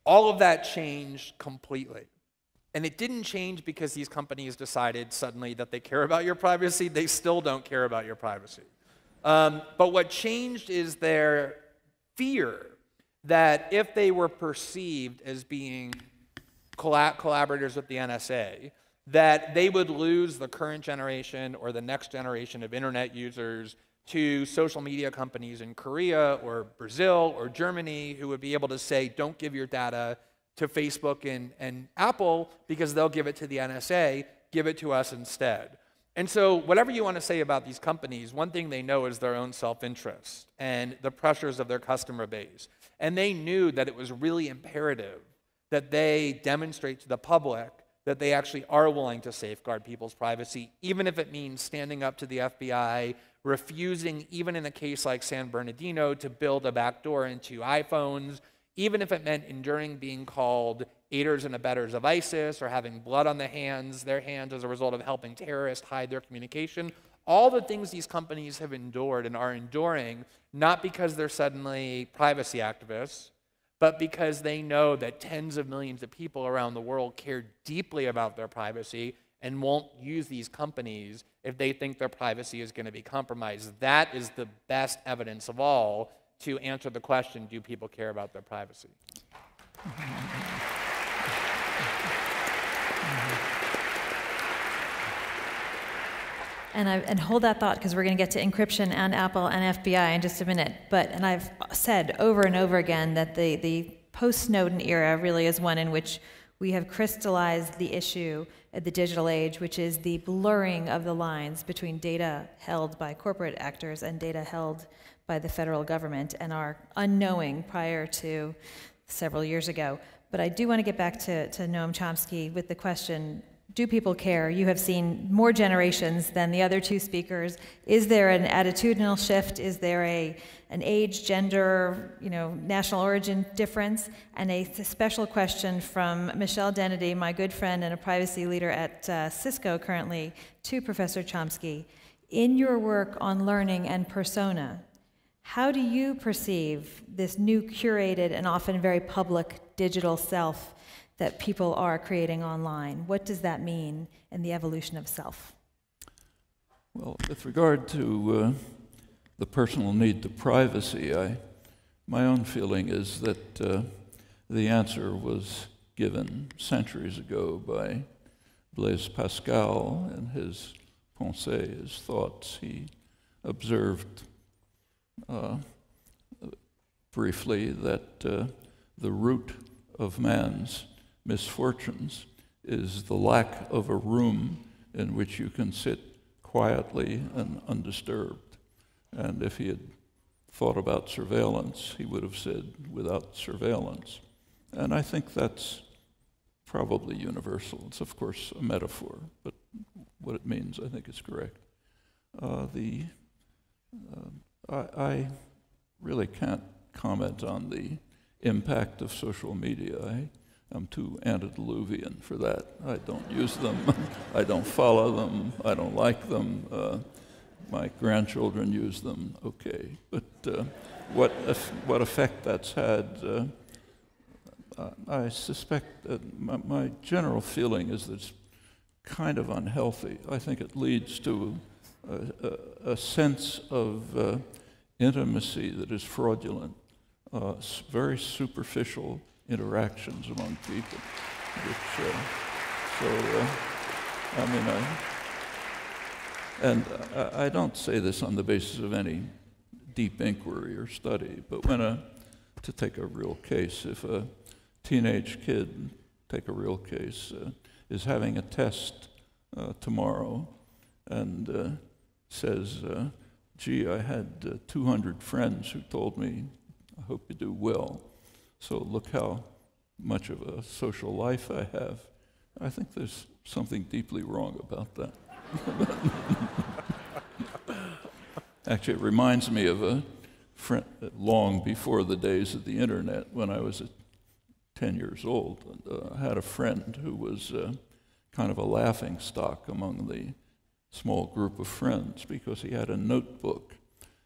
all of that changed completely. And it didn't change because these companies decided suddenly that they care about your privacy. They still don't care about your privacy. But what changed is their fear that if they were perceived as being collaborators with the NSA, that they would lose the current generation or the next generation of internet users to social media companies in Korea or Brazil or Germany who would be able to say, don't give your data to Facebook and Apple because they'll give it to the NSA, give it to us instead. And so whatever you want to say about these companies, one thing they know is their own self-interest and the pressures of their customer base. And they knew that it was really imperative that they demonstrate to the public that they actually are willing to safeguard people's privacy, even if it means standing up to the FBI, refusing, even in a case like San Bernardino, to build a backdoor into iPhones, even if it meant enduring being called aiders and abettors of ISIS or having blood on their hands as a result of helping terrorists hide their communication. All the things these companies have endured and are enduring, not because they're suddenly privacy activists, but because they know that tens of millions of people around the world care deeply about their privacy and won't use these companies if they think their privacy is going to be compromised. That is the best evidence of all to answer the question, do people care about their privacy? And hold that thought, because we're going to get to encryption and Apple and FBI in just a minute. And I've said over and over again that the post-Snowden era really is one in which we have crystallized the issue at the digital age, which is the blurring of the lines between data held by corporate actors and data held by the federal government, and our unknowing prior to several years ago. But I do want to get back to Noam Chomsky with the question, do people care? You have seen more generations than the other two speakers. Is there an attitudinal shift? Is there an age, gender, national origin difference? And a special question from Michelle Dennedy, my good friend and a privacy leader at Cisco currently, to Professor Chomsky. In your work on learning and persona, how do you perceive this new curated and often very public digital self that people are creating online? What does that mean in the evolution of self? Well, with regard to the personal need to privacy, my own feeling is that the answer was given centuries ago by Blaise Pascal in his Pensées, his thoughts. He observed briefly that the root of man's misfortunes is the lack of a room in which you can sit quietly and undisturbed. And if he had thought about surveillance, he would have said, without surveillance. And I think that's probably universal. It's, of course, a metaphor, but what it means, I think, is correct. I really can't comment on the impact of social media. I'm too antediluvian for that. I don't use them. I don't follow them. I don't like them. My grandchildren use them, okay. But what effect that's had, I suspect that my general feeling is that it's kind of unhealthy. I think it leads to a sense of intimacy that is fraudulent, very superficial interactions among people, which So, I mean, I don't say this on the basis of any deep inquiry or study, but to take a real case, if a teenage kid, take a real case, is having a test tomorrow and says, gee, I had 200 friends who told me, I hope you do well, so look how much of a social life I have. I think there's something deeply wrong about that. Actually, it reminds me of a friend long before the days of the internet, when I was 10 years old. And, I had a friend who was kind of a laughing stock among the small group of friends because he had a notebook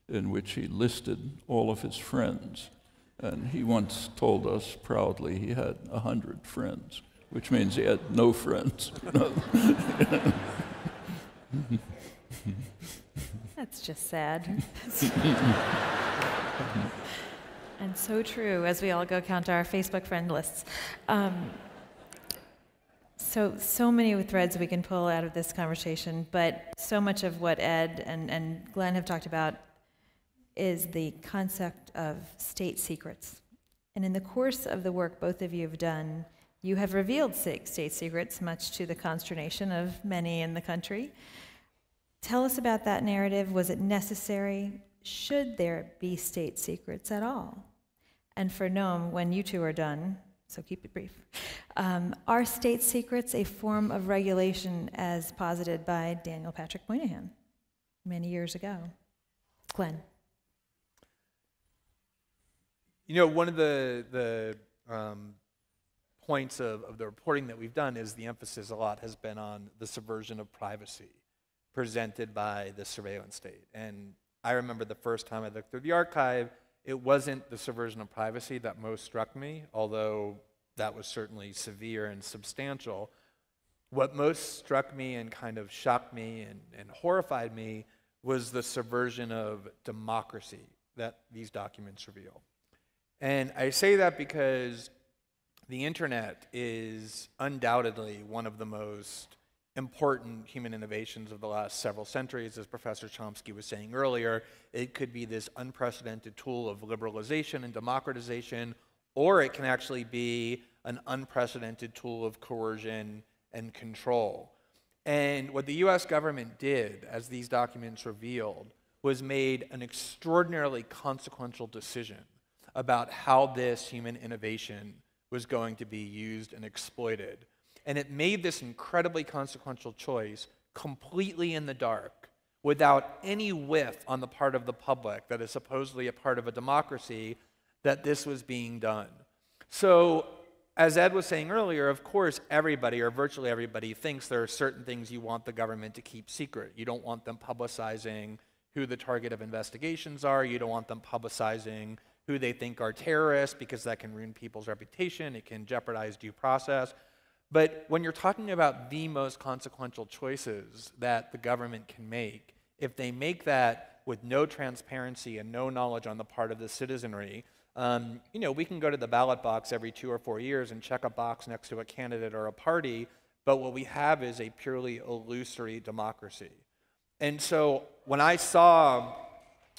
in which he listed all of his friends. And he once told us proudly he had 100 friends, which means he had no friends. That's just sad. And so true as we all go count our Facebook friend lists. So many threads we can pull out of this conversation, but so much of what Ed and Glenn have talked about is the concept of state secrets. And in the course of the work both of you have done, you have revealed state secrets, much to the consternation of many in the country. Tell us about that narrative. Was it necessary? Should there be state secrets at all? And for Noam, when you two are done, so keep it brief, are state secrets a form of regulation as posited by Daniel Patrick Moynihan many years ago? Glenn. You know, one of the points of the reporting that we've done is the emphasis a lot has been on the subversion of privacy presented by the surveillance state. And I remember the first time I looked through the archive, it wasn't the subversion of privacy that most struck me, although that was certainly severe and substantial. What most struck me and kind of shocked me and horrified me was the subversion of democracy that these documents reveal. And I say that because the internet is undoubtedly one of the most important human innovations of the last several centuries. As Professor Chomsky was saying earlier, it could be this unprecedented tool of liberalization and democratization, or it can actually be an unprecedented tool of coercion and control. And what the US government did, as these documents revealed, was made an extraordinarily consequential decision about how this human innovation was going to be used and exploited. And it made this incredibly consequential choice completely in the dark, without any whiff on the part of the public that is supposedly a part of a democracy, that this was being done. So, as Ed was saying earlier, of course, everybody, or virtually everybody, thinks there are certain things you want the government to keep secret. You don't want them publicizing who the target of investigations are. You don't want them publicizing who they think are terrorists, because that can ruin people's reputation. It can jeopardize due process. But when you're talking about the most consequential choices that the government can make, if they make that with no transparency and no knowledge on the part of the citizenry, we can go to the ballot box every 2 or 4 years and check a box next to a candidate or a party, but what we have is a purely illusory democracy. And so when I saw,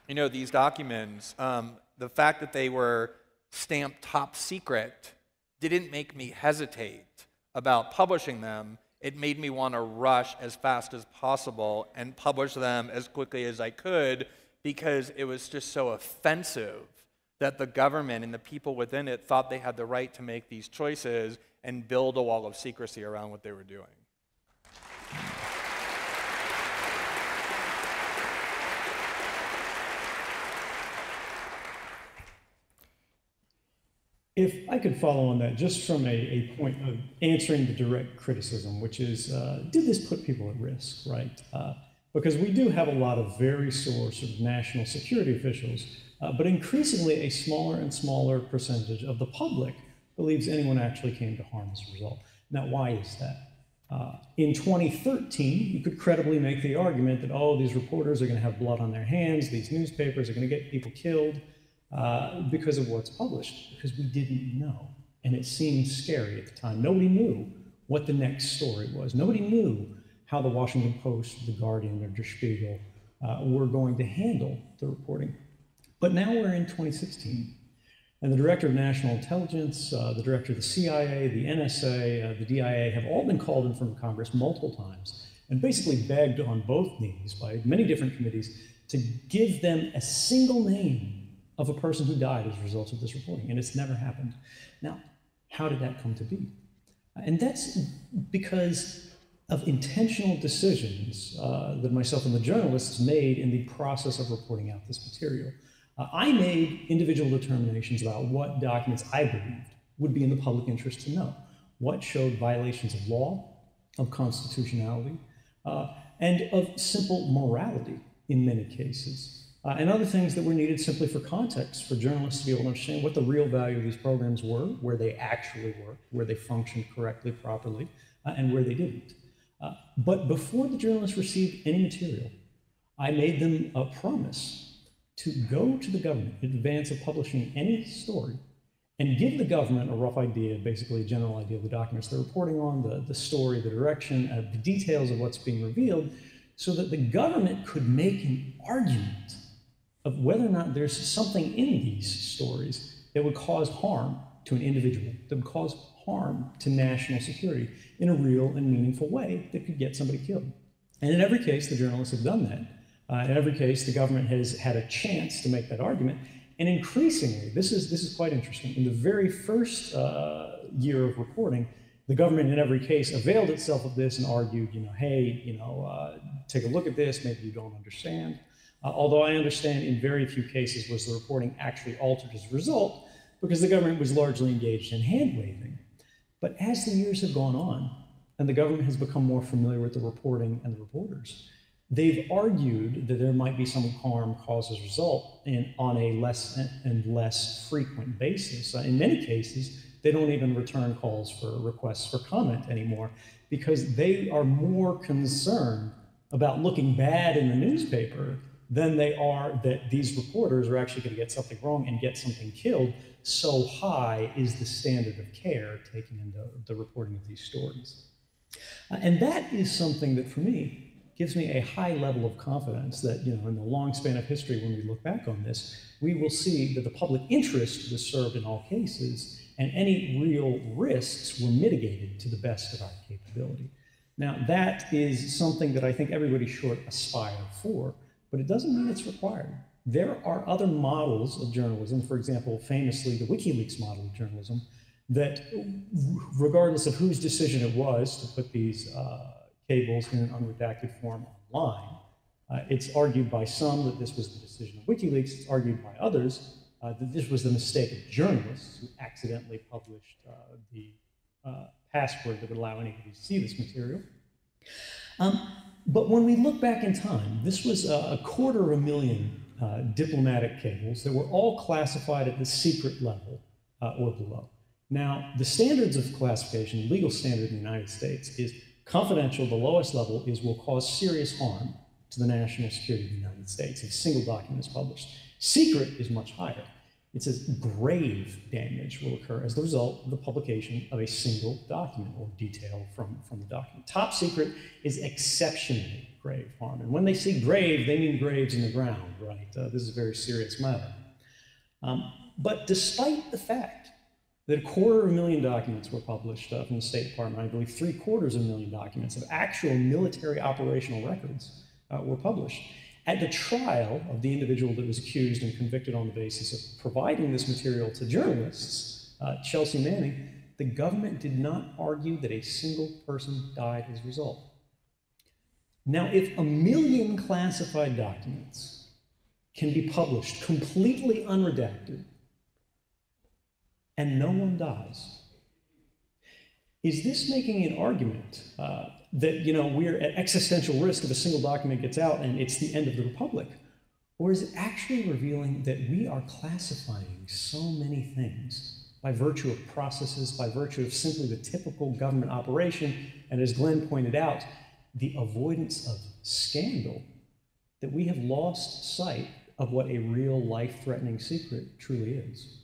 these documents, the fact that they were stamped top secret didn't make me hesitate about publishing them. It made me want to rush as fast as possible and publish them as quickly as I could, because it was just so offensive that the government and the people within it thought they had the right to make these choices and build a wall of secrecy around what they were doing. If I could follow on that, just from a point of answering the direct criticism, which is, did this put people at risk, right? Because we do have a lot of very sort of national security officials, but increasingly a smaller and smaller percentage of the public believes anyone actually came to harm as a result. Now, why is that? In 2013, you could credibly make the argument that, oh, these reporters are going to have blood on their hands, these newspapers are going to get people killed, because of what's published, because we didn't know. And it seemed scary at the time. Nobody knew what the next story was. Nobody knew how the Washington Post, the Guardian, or Der Spiegel were going to handle the reporting. But now we're in 2016, and the Director of National Intelligence, the Director of the CIA, the NSA, the DIA have all been called in from Congress multiple times and basically begged on both knees by many different committees to give them a single name of a person who died as a result of this reporting, and it's never happened. Now, how did that come to be? And that's because of intentional decisions that myself and the journalists made in the process of reporting out this material. I made individual determinations about what documents I believed would be in the public interest to know, what showed violations of law, of constitutionality, and of simple morality in many cases, and other things that were needed simply for context, for journalists to be able to understand what the real value of these programs were, where they actually worked, where they functioned correctly, properly, and where they didn't. But before the journalists received any material, I made them a promise to go to the government in advance of publishing any story and give the government a rough idea, basically a general idea of the documents they're reporting on, the story, the direction, the details of what's being revealed, so that the government could make an argument of whether or not there's something in these stories that would cause harm to an individual, that would cause harm to national security in a real and meaningful way that could get somebody killed. And in every case, the journalists have done that. In every case, the government has had a chance to make that argument. And increasingly, this is quite interesting. In the very first year of reporting, the government in every case availed itself of this and argued, hey, take a look at this, maybe you don't understand. Although I understand in very few cases was the reporting actually altered as a result, because the government was largely engaged in hand-waving. But as the years have gone on, and the government has become more familiar with the reporting and the reporters, they've argued that there might be some harm caused as a result on a less and less frequent basis. In many cases, they don't even return calls for requests for comment anymore, because they are more concerned about looking bad in the newspaper than they are that these reporters are actually going to get something wrong and get something killed. So high is the standard of care taken into the reporting of these stories. And that is something that, for me, gives me a high level of confidence that, in the long span of history, when we look back on this, we will see that the public interest was served in all cases, and any real risks were mitigated to the best of our capability. Now, that is something that I think everybody should aspire for, but it doesn't mean it's required. There are other models of journalism, for example, famously the WikiLeaks model of journalism, that regardless of whose decision it was to put these cables in an unredacted form online, it's argued by some that this was the decision of WikiLeaks. It's argued by others that this was the mistake of journalists who accidentally published the password that would allow anybody to see this material. But when we look back in time, this was 250,000 diplomatic cables that were all classified at the secret level or below. Now, the standards of classification, legal standard in the United States, is confidential, the lowest level, is will cause serious harm to the national security of the United States if a single document is published. Secret is much higher. It says grave damage will occur as the result of the publication of a single document or detail from the document. Top secret is exceptionally grave harm. And when they say grave, they mean graves in the ground, right? This is a very serious matter. But despite the fact that 250,000 documents were published from the State Department, I believe 750,000 documents of actual military operational records were published. At the trial of the individual that was accused and convicted on the basis of providing this material to journalists, Chelsea Manning, the government did not argue that a single person died as a result. Now, if 1 million classified documents can be published completely unredacted and no one dies, is this making an argument that we're at existential risk if a single document gets out and it's the end of the republic? Or is it actually revealing that we are classifying so many things by virtue of processes, by virtue of simply the typical government operation, and as Glenn pointed out, the avoidance of scandal, that we have lost sight of what a real life-threatening secret truly is?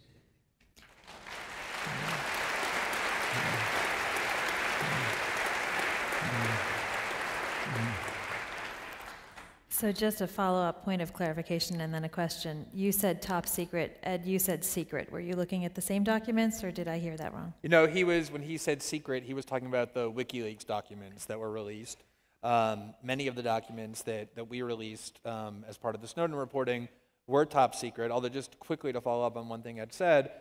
So just a follow-up point of clarification and then a question. You said top secret. Ed, you said secret. Were you looking at the same documents, or did I hear that wrong? You know, when he said secret, he was talking about the WikiLeaks documents that were released. Many of the documents that we released as part of the Snowden reporting were top secret, although just quickly to follow up on one thing Ed said,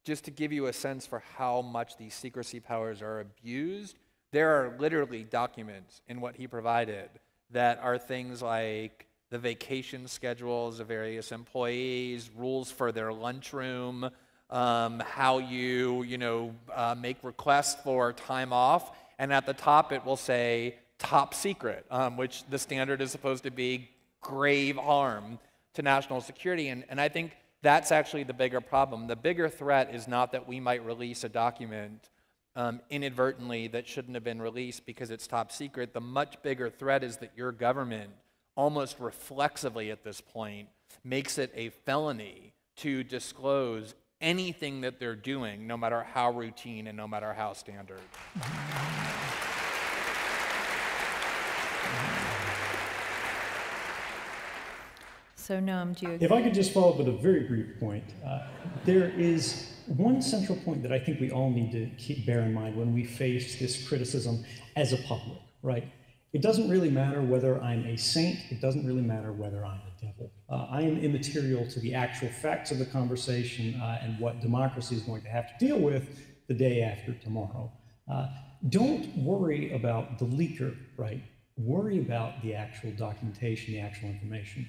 just to give you a sense for how much these secrecy powers are abused, there are literally documents in what he provided that are things like the vacation schedules of various employees, rules for their lunchroom, how you make requests for time off, and at the top it will say top secret, which the standard is supposed to be grave harm to national security. And I think that's actually the bigger problem. The bigger threat is not that we might release a document inadvertently that shouldn't have been released because it's top secret. The much bigger threat is that your government, almost reflexively at this point, makes it a felony to disclose anything that they're doing, no matter how routine and no matter how standard. So Noam, do you agree? If I could just follow up with a very brief point. There is one central point that I think we all need to bear in mind when we face this criticism as a public, right? It doesn't really matter whether I'm a saint. It doesn't really matter whether I'm a devil. I am immaterial to the actual facts of the conversation and what democracy is going to have to deal with the day after tomorrow. Don't worry about the leaker, right? Worry about the actual documentation, the actual information.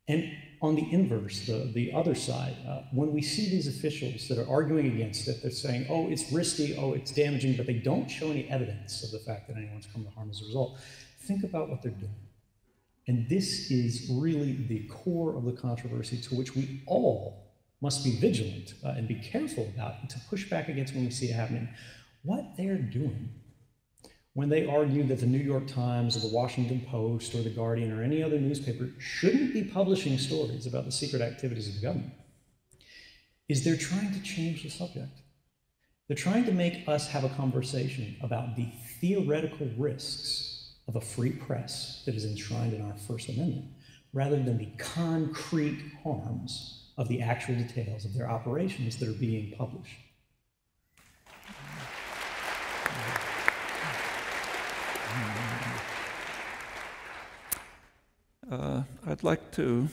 And on the inverse, the other side, when we see these officials that are arguing against it, they're saying, oh, it's risky, oh, it's damaging, but they don't show any evidence of the fact that anyone's come to harm as a result. Think about what they're doing. And this is really the core of the controversy to which we all must be vigilant and be careful about and to push back against when we see it happening. What they're doing when they argue that the New York Times or the Washington Post or the Guardian or any other newspaper shouldn't be publishing stories about the secret activities of the government, is they're trying to change the subject. They're trying to make us have a conversation about the theoretical risks of a free press that is enshrined in our First Amendment, rather than the concrete harms of the actual details of their operations that are being published. I'd like to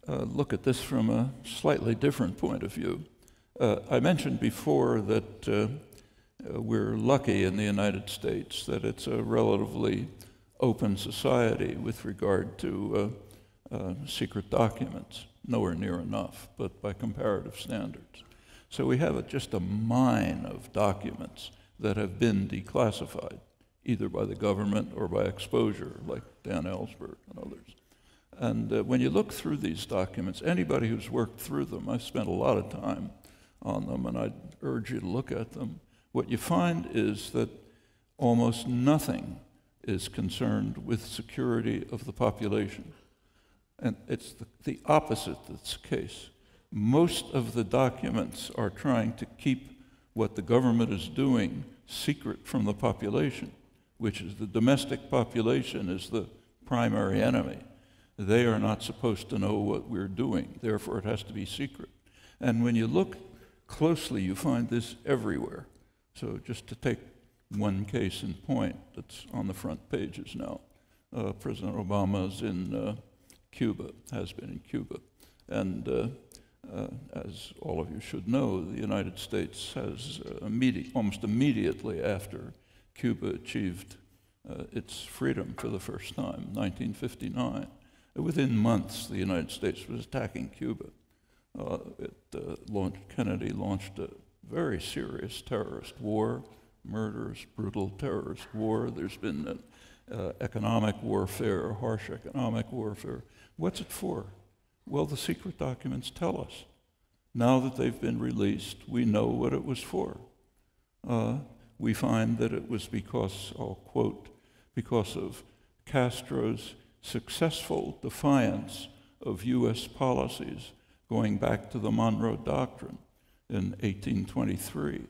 look at this from a slightly different point of view. I mentioned before that we're lucky in the United States that it's a relatively open society with regard to secret documents. Nowhere near enough, but by comparative standards. So we have just a mine of documents that have been declassified, either by the government or by exposure, like Dan Ellsberg and others. And when you look through these documents, anybody who's worked through them, I've spent a lot of time on them, and I'd urge you to look at them. What you find is that almost nothing is concerned with security of the population. And it's the opposite that's the case. Most of the documents are trying to keep what the government is doing secret from the population, which is the domestic population is the primary enemy. They are not supposed to know what we're doing, therefore it has to be secret. And when you look closely, you find this everywhere. So just to take one case in point that's on the front pages now, President Obama's in Cuba, has been in Cuba. And as all of you should know, the United States has almost immediately after Cuba achieved its freedom for the first time, 1959. Within months, the United States was attacking Cuba. Kennedy launched a very serious terrorist war, murderous, brutal terrorist war. There's been economic warfare, harsh economic warfare. What's it for? Well, the secret documents tell us. Now that they've been released, we know what it was for. We find that it was because, I'll quote, because of Castro's successful defiance of U.S. policies going back to the Monroe Doctrine in 1823,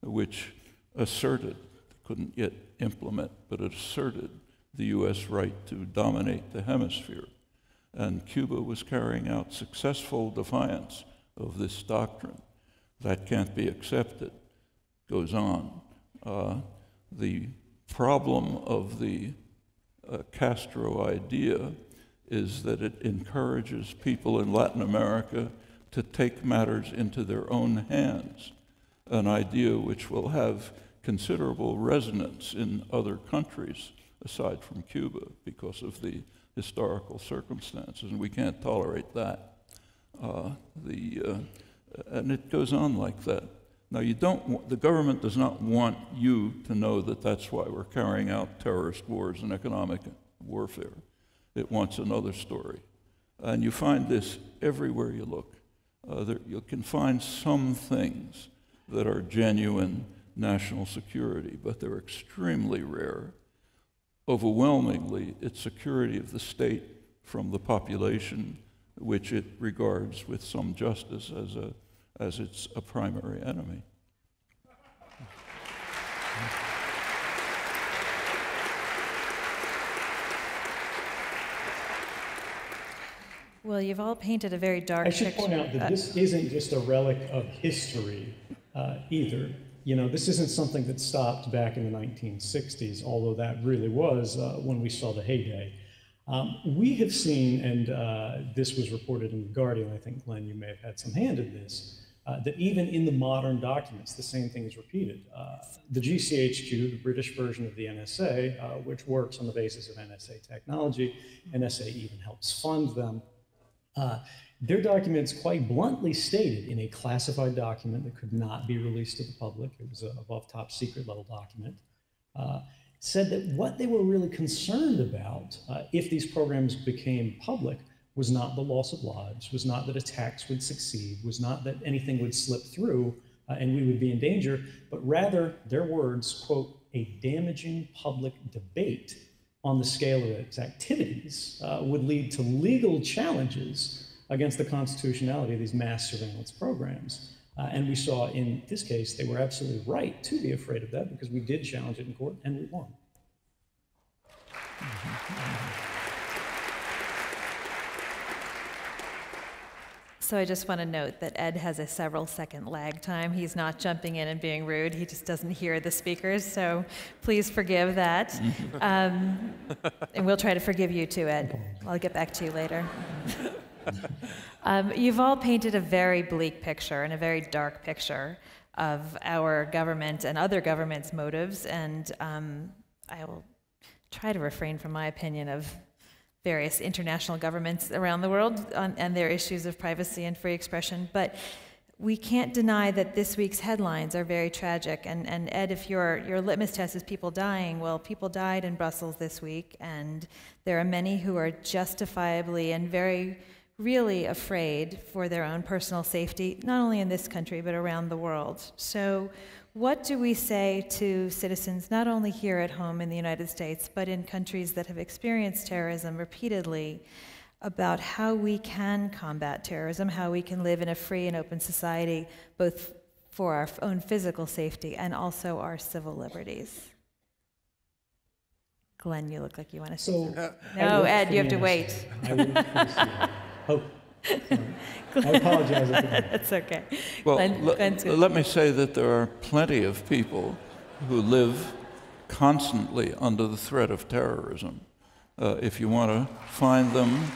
which asserted, couldn't yet implement, but it asserted the U.S. right to dominate the hemisphere. And Cuba was carrying out successful defiance of this doctrine. That can't be accepted. Goes on. The problem of the Castro idea is that it encourages people in Latin America to take matters into their own hands, an idea which will have considerable resonance in other countries aside from Cuba because of the historical circumstances, and we can't tolerate that. And it goes on like that. Now, the government does not want you to know that that's why we're carrying out terrorist wars and economic warfare. It wants another story. And you find this everywhere you look. You can find some things that are genuine national security, but they're extremely rare. Overwhelmingly, it's security of the state from the population, which it regards with some justice as its a primary enemy. Well, you've all painted a very dark picture. I should point out that this isn't just a relic of history either. You know, this isn't something that stopped back in the 1960s, although that really was when we saw the heyday. We have seen, and this was reported in The Guardian, I think, Glenn, you may have had some hand in this, that even in the modern documents, the same thing is repeated. The GCHQ, the British version of the NSA, which works on the basis of NSA technology, NSA even helps fund them, their documents quite bluntly stated in a classified document that could not be released to the public, it was above top secret level document, said that what they were really concerned about if these programs became public was not the loss of lives, was not that attacks would succeed, was not that anything would slip through and we would be in danger, but rather, their words, quote, a damaging public debate on the scale of its activities would lead to legal challenges against the constitutionality of these mass surveillance programs. And we saw in this case, they were absolutely right to be afraid of that because we did challenge it in court and we won. So I just want to note that Ed has a several-second lag time. He's not jumping in and being rude. He just doesn't hear the speakers, so please forgive that. And we'll try to forgive you too, Ed. I'll get back to you later. You've all painted a very bleak picture and a very dark picture of our government and other governments' motives, and I will try to refrain from my opinion of various international governments around the world and their issues of privacy and free expression. But we can't deny that this week's headlines are very tragic. And Ed, if your litmus test is people dying, well, people died in Brussels this week, and there are many who are justifiably and very really afraid for their own personal safety, not only in this country, but around the world. So what do we say to citizens, not only here at home in the United States, but in countries that have experienced terrorism repeatedly, about how we can combat terrorism, how we can live in a free and open society, both for our own physical safety and also our civil liberties? Glenn, you look like you want to say something. No, Ed, you have to wait. Oh, I apologize. That's okay. Well, let me say that there are plenty of people who live constantly under the threat of terrorism. If you want to find them,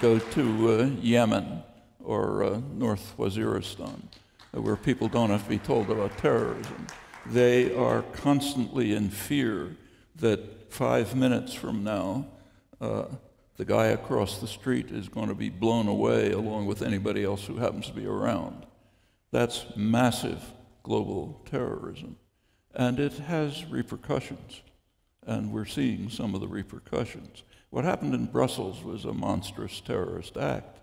go to Yemen or North Waziristan, where people don't have to be told about terrorism. They are constantly in fear that 5 minutes from now, the guy across the street is going to be blown away along with anybody else who happens to be around. That's massive global terrorism. And it has repercussions. And we're seeing some of the repercussions. What happened in Brussels was a monstrous terrorist act.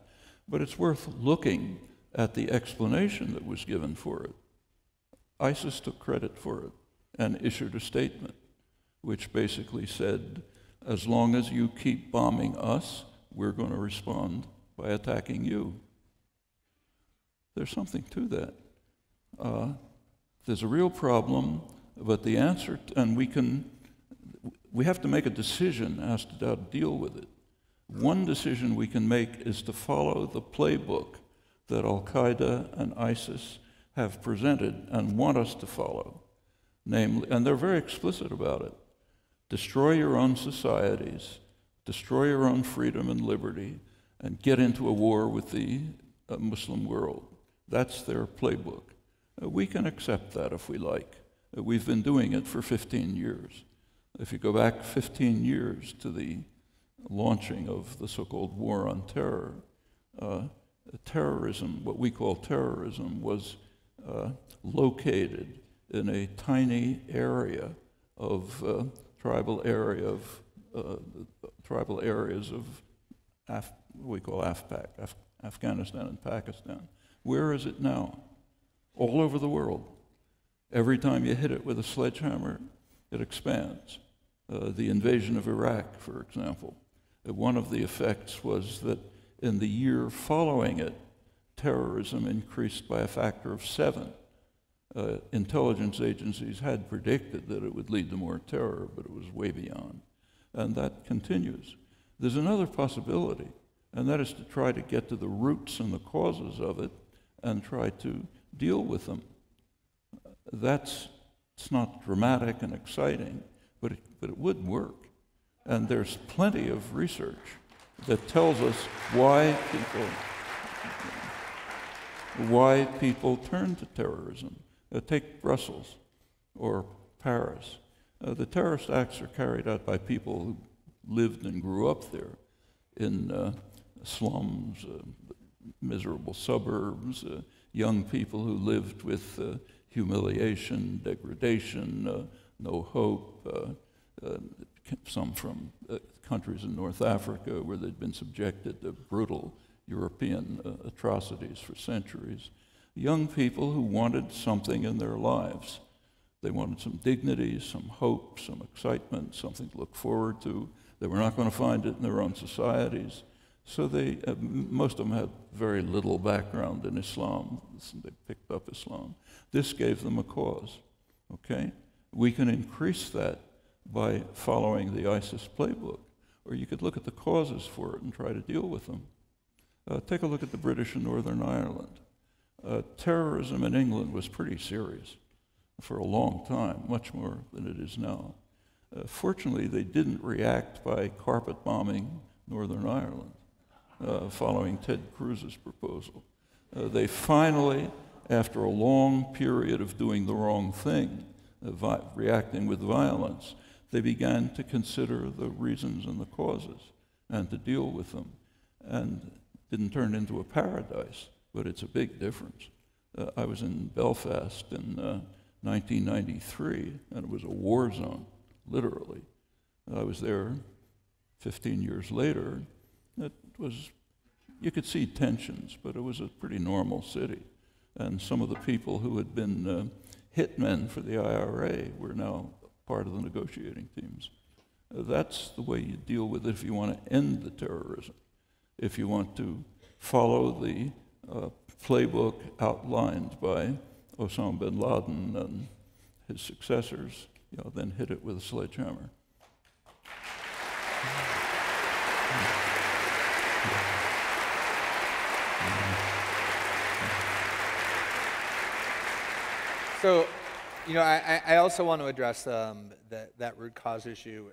But it's worth looking at the explanation that was given for it. ISIS took credit for it and issued a statement which basically said, as long as you keep bombing us, we're going to respond by attacking you. There's something to that. There's a real problem, but the answer, and we can we have to make a decision as to how to deal with it. One decision we can make is to follow the playbook that Al-Qaeda and ISIS have presented and want us to follow. Namely, and they're very explicit about it, destroy your own societies, destroy your own freedom and liberty, and get into a war with the Muslim world. That's their playbook. We can accept that if we like. We've been doing it for 15 years. If you go back 15 years to the launching of the so-called war on terror, terrorism, what we call terrorism, was located in a tiny area of tribal areas of what we call Afghanistan and Pakistan. Where is it now? All over the world. Every time you hit it with a sledgehammer, it expands. The invasion of Iraq, for example, one of the effects was that in the year following it, terrorism increased by a factor of 7. Intelligence agencies had predicted that it would lead to more terror, but it was way beyond. And that continues. There's another possibility, and that is to try to get to the roots and the causes of it and try to deal with them. It's not dramatic and exciting, but it would work. And there's plenty of research that tells us why people turn to terrorism. Take Brussels or Paris. The terrorist acts are carried out by people who lived and grew up there in slums, miserable suburbs, young people who lived with humiliation, degradation, no hope, some from countries in North Africa where they'd been subjected to brutal European atrocities for centuries. Young people who wanted something in their lives. They wanted some dignity, some hope, some excitement, something to look forward to. They were not going to find it in their own societies. So they, most of them had very little background in Islam. They picked up Islam. This gave them a cause, okay? We can increase that by following the ISIS playbook, or you could look at the causes for it and try to deal with them. Take a look at the British in Northern Ireland. Terrorism in England was pretty serious for a long time, much more than it is now. Fortunately, they didn't react by carpet bombing Northern Ireland, following Ted Cruz's proposal. They finally, after a long period of doing the wrong thing, reacting with violence, they began to consider the reasons and the causes and to deal with them. And didn't turn into a paradise, but it's a big difference. I was in Belfast in 1993, and it was a war zone, literally. I was there 15 years later. It was, you could see tensions, but it was a pretty normal city. And some of the people who had been hitmen for the IRA were now part of the negotiating teams. That's the way you deal with it if you want to end the terrorism. If you want to follow the playbook outlined by Osama bin Laden and his successors, then hit it with a sledgehammer. So, I also want to address that root cause issue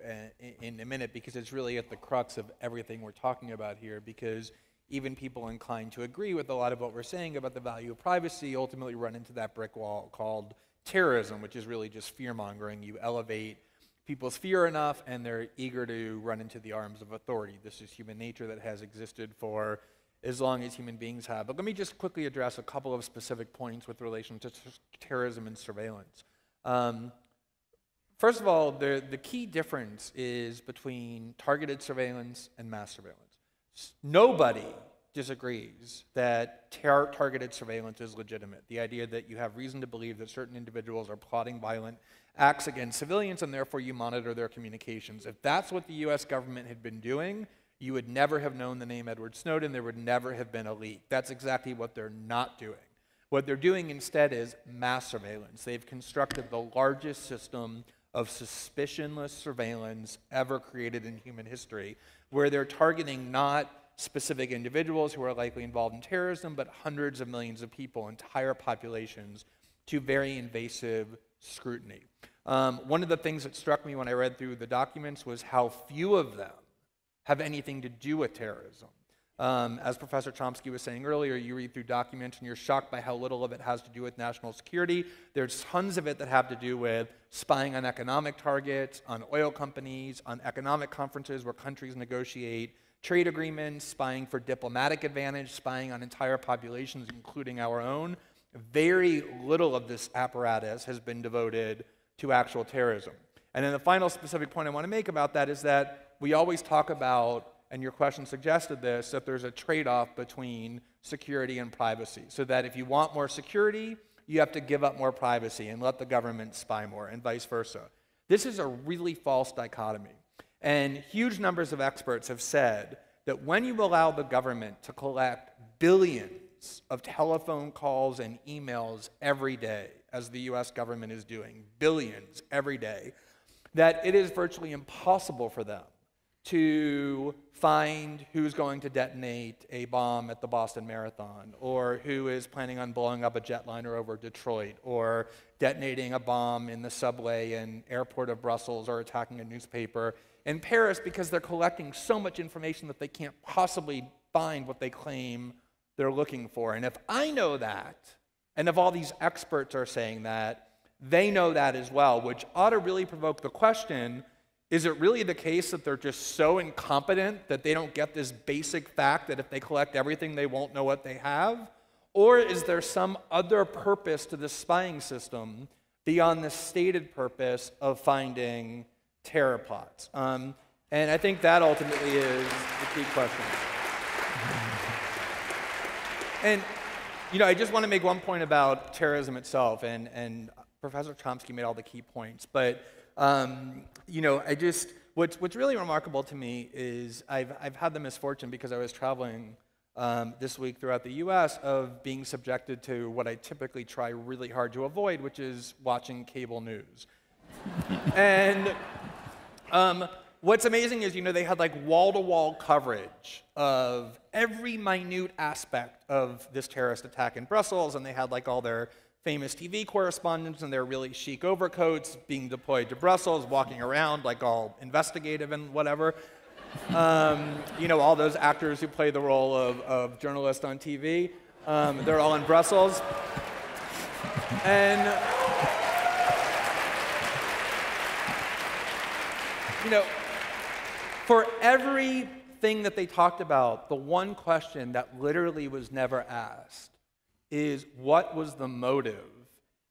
in a minute, because it's really at the crux of everything we're talking about here, because even people inclined to agree with a lot of what we're saying about the value of privacy ultimately run into that brick wall called terrorism, which is really just fear-mongering. You elevate people's fear enough, and they're eager to run into the arms of authority. This is human nature that has existed for as long as human beings have. But let me just quickly address a couple of specific points with relation to terrorism and surveillance. First of all, the key difference is between targeted surveillance and mass surveillance. Nobody disagrees that targeted surveillance is legitimate. The idea that you have reason to believe that certain individuals are plotting violent acts against civilians and therefore you monitor their communications. If that's what the US government had been doing, you would never have known the name Edward Snowden. There would never have been a leak. That's exactly what they're not doing. What they're doing instead is mass surveillance. They've constructed the largest system of suspicionless surveillance ever created in human history, where they're targeting not specific individuals who are likely involved in terrorism, but hundreds of millions of people, entire populations, to very invasive scrutiny. One of the things that struck me when I read through the documents was how few of them have anything to do with terrorism. As Professor Chomsky was saying earlier, you read through documents and you're shocked by how little of it has to do with national security. There's tons of it that have to do with spying on economic targets, on oil companies, on economic conferences where countries negotiate trade agreements, spying for diplomatic advantage, spying on entire populations, including our own. Very little of this apparatus has been devoted to actual terrorism. And then the final specific point I want to make about that is that we always talk about, and your question suggested this, that there's a trade-off between security and privacy. So that if you want more security, you have to give up more privacy and let the government spy more, and vice versa. This is a really false dichotomy. And huge numbers of experts have said that when you allow the government to collect billions of telephone calls and emails every day, as the US government is doing, billions every day, that it is virtually impossible for them to find who's going to detonate a bomb at the Boston Marathon, or who is planning on blowing up a jetliner over Detroit, or detonating a bomb in the subway and airport of Brussels, or attacking a newspaper in Paris, because they're collecting so much information that they can't possibly find what they claim they're looking for. And if I know that, and if all these experts are saying that, they know that as well, which ought to really provoke the question, is it really the case that they're just so incompetent that they don't get this basic fact that if they collect everything, they won't know what they have? Or is there some other purpose to this spying system beyond the stated purpose of finding terror plots? And I think that ultimately is the key question. And, I just want to make one point about terrorism itself, and Professor Chomsky made all the key points, but what's really remarkable to me is I've had the misfortune, because I was traveling this week throughout the US, of being subjected to what I typically try really hard to avoid, which is watching cable news. And what's amazing is, they had like wall-to-wall coverage of every minute aspect of this terrorist attack in Brussels, and they had like all their famous TV correspondents in their really chic overcoats being deployed to Brussels, walking around like all investigative and whatever. All those actors who play the role of journalists on TV, they're all in Brussels. And, for everything that they talked about, the one question that literally was never asked is, what was the motive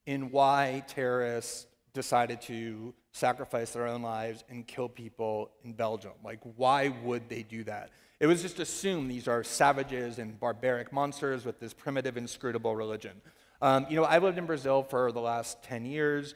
in why terrorists decided to sacrifice their own lives and kill people in Belgium? Like, why would they do that? It was just assumed these are savages and barbaric monsters with this primitive, inscrutable religion. I've lived in Brazil for the last 10 years.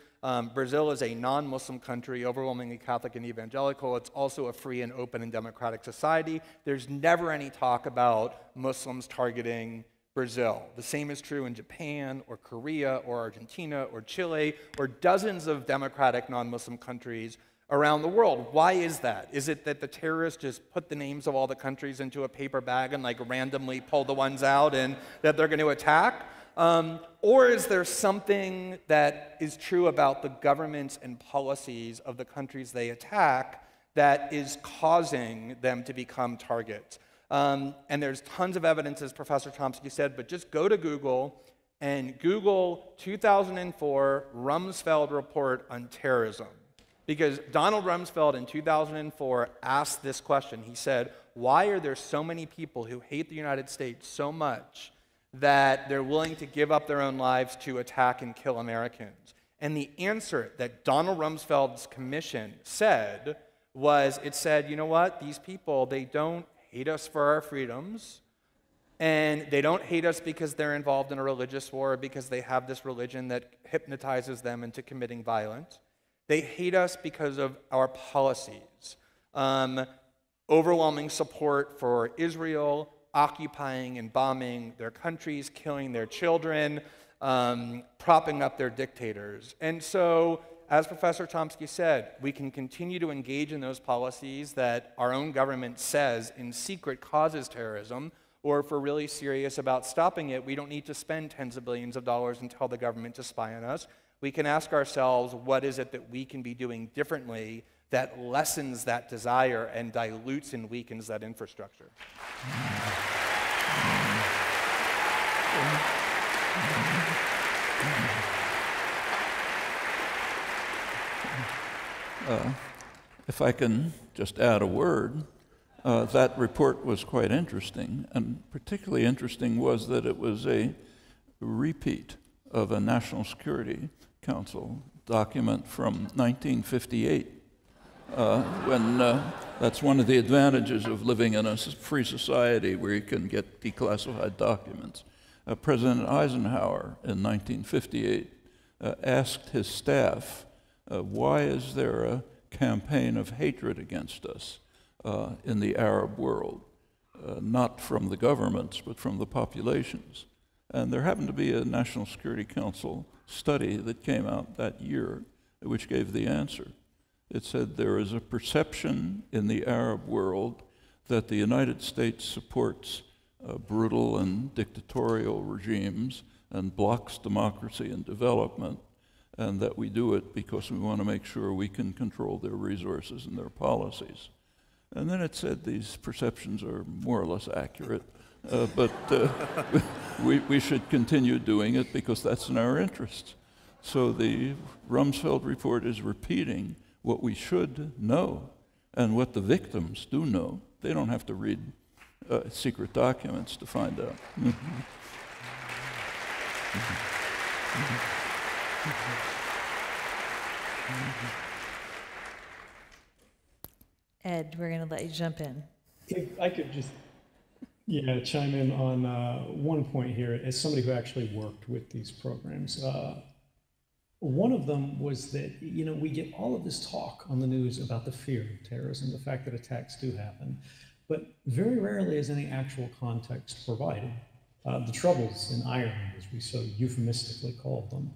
Brazil is a non-Muslim country, overwhelmingly Catholic and evangelical. It's also a free and open and democratic society. There's never any talk about Muslims targeting Brazil. The same is true in Japan or Korea or Argentina or Chile or dozens of democratic non-Muslim countries around the world. Why is that? Is it that the terrorists just put the names of all the countries into a paper bag and like randomly pull the ones out and that they're going to attack? Or is there something that is true about the governments and policies of the countries they attack that is causing them to become targets? And there's tons of evidence, as Professor Chomsky said, but just go to Google and Google 2004 Rumsfeld report on terrorism. Because Donald Rumsfeld in 2004 asked this question. He said, why are there so many people who hate the United States so much that they're willing to give up their own lives to attack and kill Americans? And the answer that Donald Rumsfeld's commission said was, it said, you know what, these people, they don't hate us for our freedoms, and they don't hate us because they're involved in a religious war or because they have this religion that hypnotizes them into committing violence. They hate us because of our policies. Overwhelming support for Israel, occupying and bombing their countries, killing their children, propping up their dictators. And so as Professor Chomsky said, we can continue to engage in those policies that our own government says in secret causes terrorism, or if we're really serious about stopping it, we don't need to spend tens of billions of dollars and tell the government to spy on us. We can ask ourselves, what is it that we can be doing differently that lessens that desire and dilutes and weakens that infrastructure? If I can just add a word, that report was quite interesting, and particularly interesting was that it was a repeat of a National Security Council document from 1958, when that's one of the advantages of living in a free society where you can get declassified documents. President Eisenhower in 1958 asked his staff, why is there a campaign of hatred against us in the Arab world, not from the governments, but from the populations? And there happened to be a National Security Council study that came out that year, which gave the answer. It said there is a perception in the Arab world that the United States supports brutal and dictatorial regimes and blocks democracy and development, and that we do it because we want to make sure we can control their resources and their policies. And then it said these perceptions are more or less accurate, but we should continue doing it because that's in our interest. So the Rumsfeld report is repeating what we should know and what the victims do know. They don't have to read secret documents to find out. Ed, we're going to let you jump in. If I could just chime in on one point here, as somebody who actually worked with these programs. One of them was that, we get all of this talk on the news about the fear of terrorism, the fact that attacks do happen, but very rarely is any actual context provided. The troubles in Ireland, as we so euphemistically called them,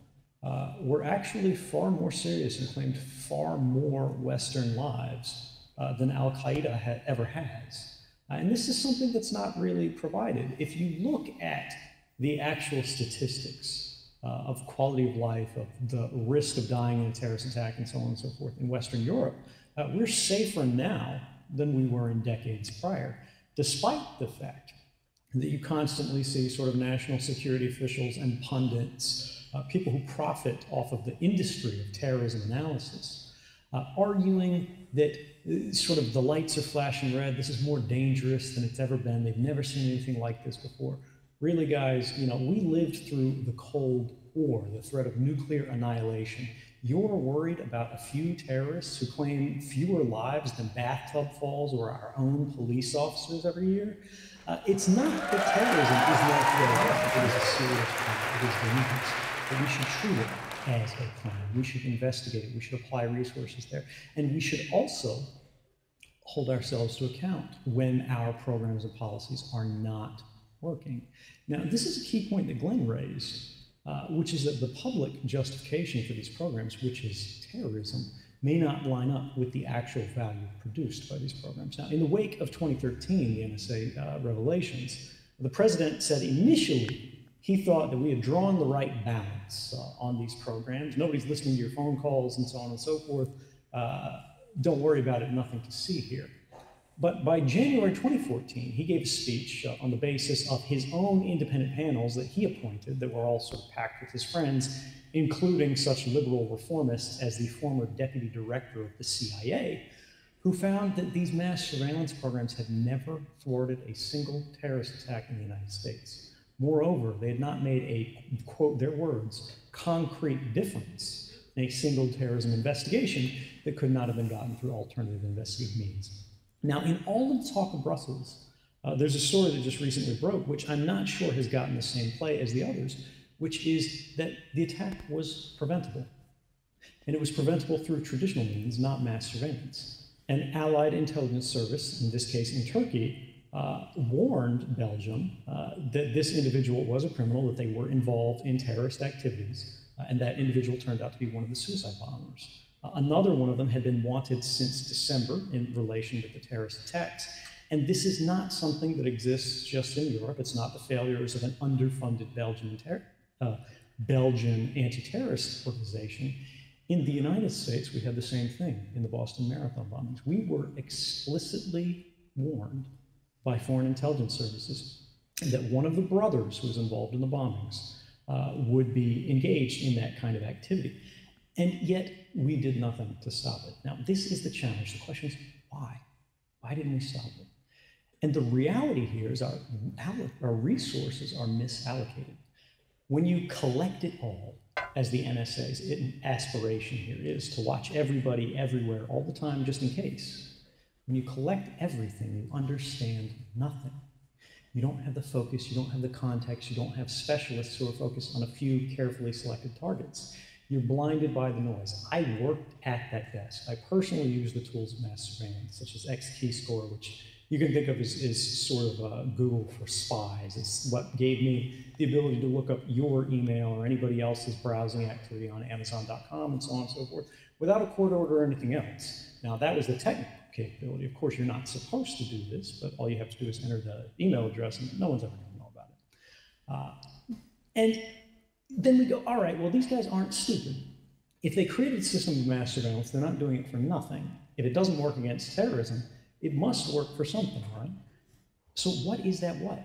were actually far more serious and claimed far more Western lives than Al-Qaeda ever has. And this is something that's not really provided. If you look at the actual statistics of quality of life, of the risk of dying in a terrorist attack, and so on and so forth in Western Europe, we're safer now than we were in decades prior, despite the fact that you constantly see sort of national security officials and pundits, people who profit off of the industry of terrorism analysis, arguing that sort of the lights are flashing red, this is more dangerous than it's ever been, they've never seen anything like this before. Really, guys, we lived through the Cold War, the threat of nuclear annihilation. You're worried about a few terrorists who claim fewer lives than bathtub falls or our own police officers every year? It's not that terrorism is not real. It is a serious crime. It is dangerous. But we should treat it as a crime. We should investigate it. We should apply resources there. And we should also hold ourselves to account when our programs and policies are not working. Now, this is a key point that Glenn raised, which is that the public justification for these programs, which is terrorism, may not line up with the actual value produced by these programs. Now, in the wake of 2013, the NSA revelations, the president said initially he thought that we had drawn the right balance on these programs. Nobody's listening to your phone calls and so on and so forth. Don't worry about it, nothing to see here. But by January 2014, he gave a speech on the basis of his own independent panels that he appointed that were all sort of packed with his friends, including such liberal reformists as the former deputy director of the CIA, who found that these mass surveillance programs had never thwarted a single terrorist attack in the United States. Moreover, they had not made a, quote their words, concrete difference in a single terrorism investigation that could not have been gotten through alternative investigative means. Now, in all of the talk of Brussels, there's a story that just recently broke, which I'm not sure has gotten the same play as the others, which is that the attack was preventable. And it was preventable through traditional means, not mass surveillance. An allied intelligence service, in this case in Turkey, warned Belgium that this individual was a criminal, that they were involved in terrorist activities, and that individual turned out to be one of the suicide bombers. Another one of them had been wanted since December in relation with the terrorist attacks. And this is not something that exists just in Europe. It's not the failures of an underfunded Belgian anti-terrorist organization. In the United States, we had the same thing in the Boston Marathon bombings. We were explicitly warned by foreign intelligence services that one of the brothers who was involved in the bombings would be engaged in that kind of activity. And yet, we did nothing to stop it. Now, this is the challenge. The question is, why? Why didn't we stop it? And the reality here is our resources are misallocated. When you collect it all, as the NSA's aspiration here is to watch everybody everywhere all the time just in case, when you collect everything, you understand nothing. You don't have the focus, you don't have the context, you don't have specialists who are focused on a few carefully selected targets. You're blinded by the noise. I worked at that desk. I personally use the tools of mass surveillance, such as X-Keyscore, which you can think of as sort of Google for spies. It's what gave me the ability to look up your email or anybody else's browsing activity on Amazon.com and so on and so forth, without a court order or anything else. Now, that was the technical capability. Of course, you're not supposed to do this, but all you have to do is enter the email address, and no one's ever going to know about it. And then we go, all right, well, these guys aren't stupid. If they created a system of mass surveillance, they're not doing it for nothing. If it doesn't work against terrorism, it must work for something, right? So what is that what?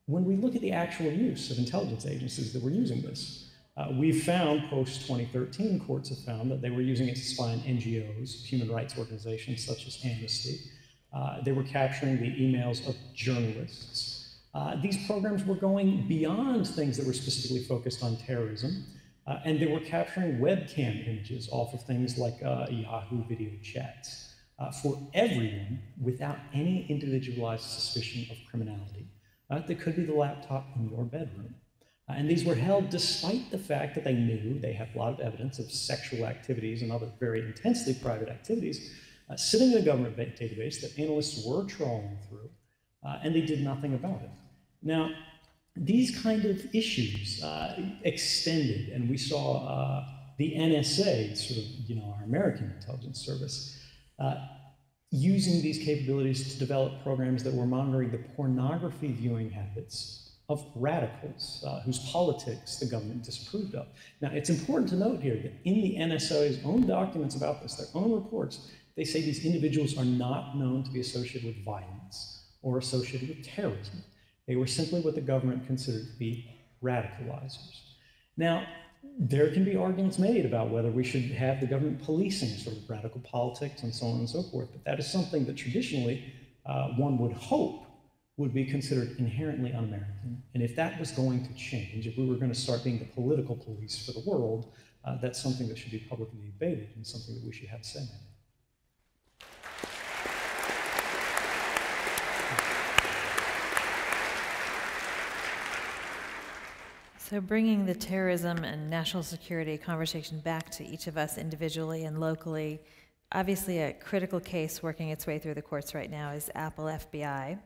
When we look at the actual use of intelligence agencies that were using this, we've found, post-2013, courts have found that they were using it to spy on NGOs, human rights organizations such as Amnesty. They were capturing the emails of journalists. These programs were going beyond things that were specifically focused on terrorism, and they were capturing webcam images off of things like Yahoo video chats for everyone without any individualized suspicion of criminality. That could be the laptop in your bedroom. And these were held despite the fact that they knew they had a lot of evidence of sexual activities and other very intensely private activities sitting in a government database that analysts were trawling through, and they did nothing about it. Now, these kind of issues extended, and we saw the NSA, sort of, our American intelligence service, using these capabilities to develop programs that were monitoring the pornography viewing habits of radicals whose politics the government disapproved of. Now, it's important to note here that in the NSA's own documents about this, their own reports, they say these individuals are not known to be associated with violence or associated with terrorism. They were simply what the government considered to be radicalizers. Now, there can be arguments made about whether we should have the government policing sort of radical politics and so on and so forth, but that is something that traditionally one would hope would be considered inherently un-American. And if that was going to change, if we were going to start being the political police for the world, that's something that should be publicly debated and something that we should have say in. So bringing the terrorism and national security conversation back to each of us individually and locally, obviously a critical case working its way through the courts right now is Apple FBI.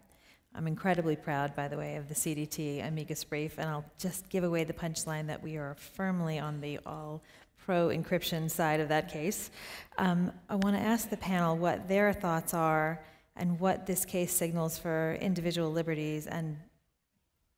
I'm incredibly proud, by the way, of the CDT amicus brief, and I'll just give away the punchline that we are firmly on the all pro-encryption side of that case. I want to ask the panel what their thoughts are and what this case signals for individual liberties and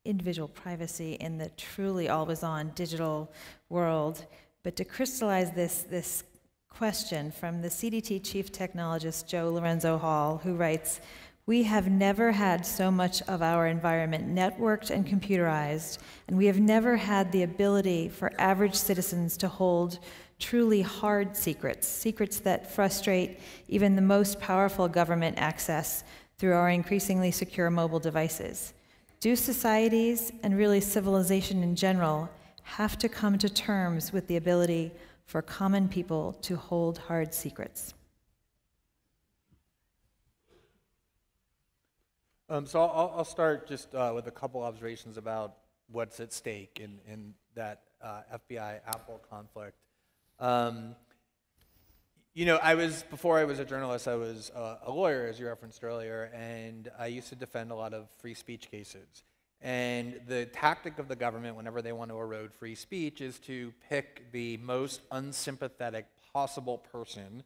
individual privacy in the truly always-on digital world. But to crystallize this question from the CDT chief technologist Joe Lorenzo Hall, who writes, "We have never had so much of our environment networked and computerized, and we have never had the ability for average citizens to hold truly hard secrets, secrets that frustrate even the most powerful government access through our increasingly secure mobile devices. Do societies, and really civilization in general, have to come to terms with the ability for common people to hold hard secrets?" So I'll start just with a couple observations about what's at stake in that FBI Apple conflict. Before I was a journalist, I was a lawyer, as you referenced earlier, and I used to defend a lot of free speech cases. And the tactic of the government whenever they want to erode free speech is to pick the most unsympathetic possible person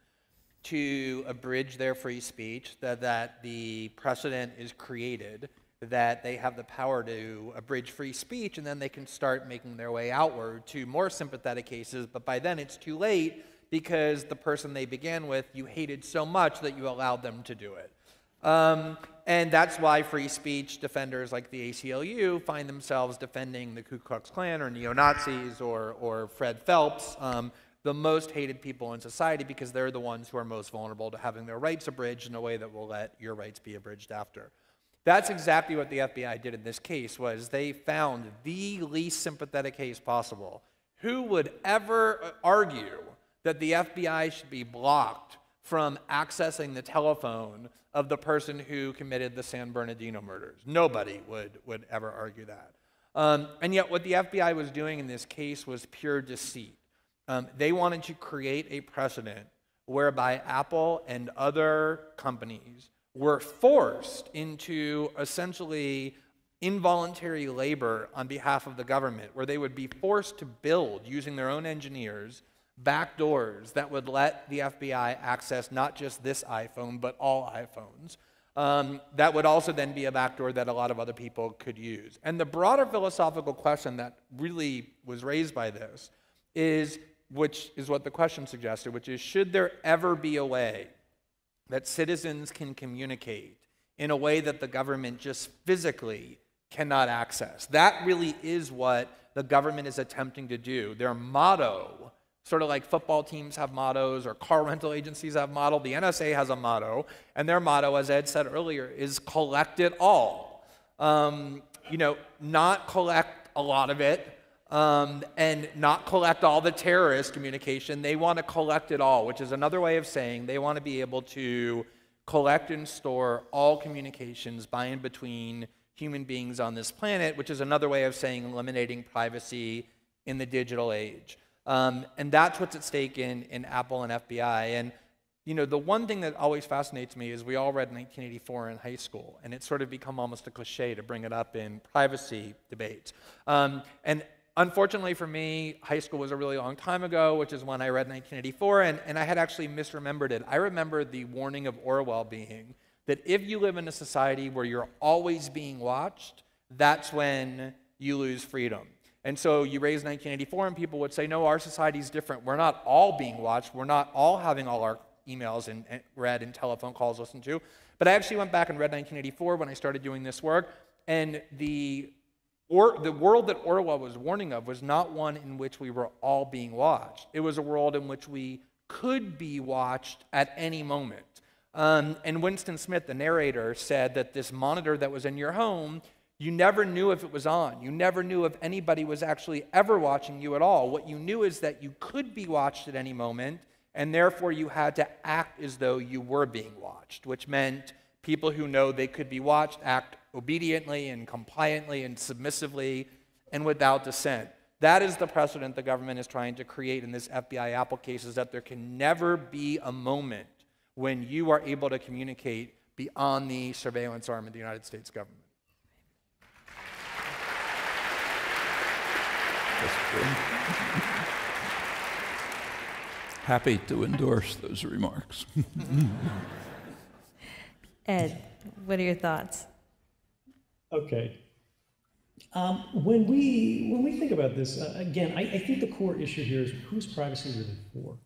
to abridge their free speech, that the precedent is created, that they have the power to abridge free speech, and then they can start making their way outward to more sympathetic cases, but by then it's too late because the person they began with you hated so much that you allowed them to do it. And that's why free speech defenders like the ACLU find themselves defending the Ku Klux Klan or neo-Nazis or Fred Phelps, the most hated people in society, because they're the ones who are most vulnerable to having their rights abridged in a way that will let your rights be abridged after. That's exactly what the FBI did in this case, was they found the least sympathetic case possible. Who would ever argue that the FBI should be blocked from accessing the telephone of the person who committed the San Bernardino murders? Nobody would ever argue that. And yet what the FBI was doing in this case was pure deceit. They wanted to create a precedent whereby Apple and other companies were forced into essentially involuntary labor on behalf of the government, where they would be forced to build, using their own engineers, backdoors that would let the FBI access not just this iPhone, but all iPhones. That would also then be a backdoor that a lot of other people could use. And the broader philosophical question that really was raised by this is, which is what the question suggested, which is, should there ever be a way that citizens can communicate in a way that the government just physically cannot access? That really is what the government is attempting to do. Their motto, sort of like football teams have mottos or car rental agencies have mottos, the NSA has a motto, and their motto, as Ed said earlier, is collect it all. Not collect a lot of it, and not collect all the terrorist communication. They want to collect it all, which is another way of saying they want to be able to collect and store all communications by and between human beings on this planet, which is another way of saying eliminating privacy in the digital age. And that's what's at stake in Apple and FBI. And the one thing that always fascinates me is we all read 1984 in high school, and it's sort of become almost a cliche to bring it up in privacy debates. And unfortunately for me, high school was a really long time ago, which is when I read 1984, and I had actually misremembered it. I remember the warning of Orwell being that if you live in a society where you're always being watched, that's when you lose freedom. And so you raise 1984 and people would say, no, our society's different. We're not all being watched. We're not all having all our emails and read and telephone calls listened to. But I actually went back and read 1984 when I started doing this work, and the world that Orwell was warning of was not one in which we were all being watched. It was a world in which we could be watched at any moment. And Winston Smith, the narrator, said that this monitor that was in your home, you never knew if it was on. You never knew if anybody was actually ever watching you at all. What you knew is that you could be watched at any moment, and therefore you had to act as though you were being watched, which meant people who know they could be watched act obediently and compliantly and submissively and without dissent. That is the precedent the government is trying to create in this FBI Apple case, is that there can never be a moment when you are able to communicate beyond the surveillance arm of the United States government. Happy to endorse those remarks. Ed, what are your thoughts? Okay. When we think about this, again, I think the core issue here is, who's privacy really for?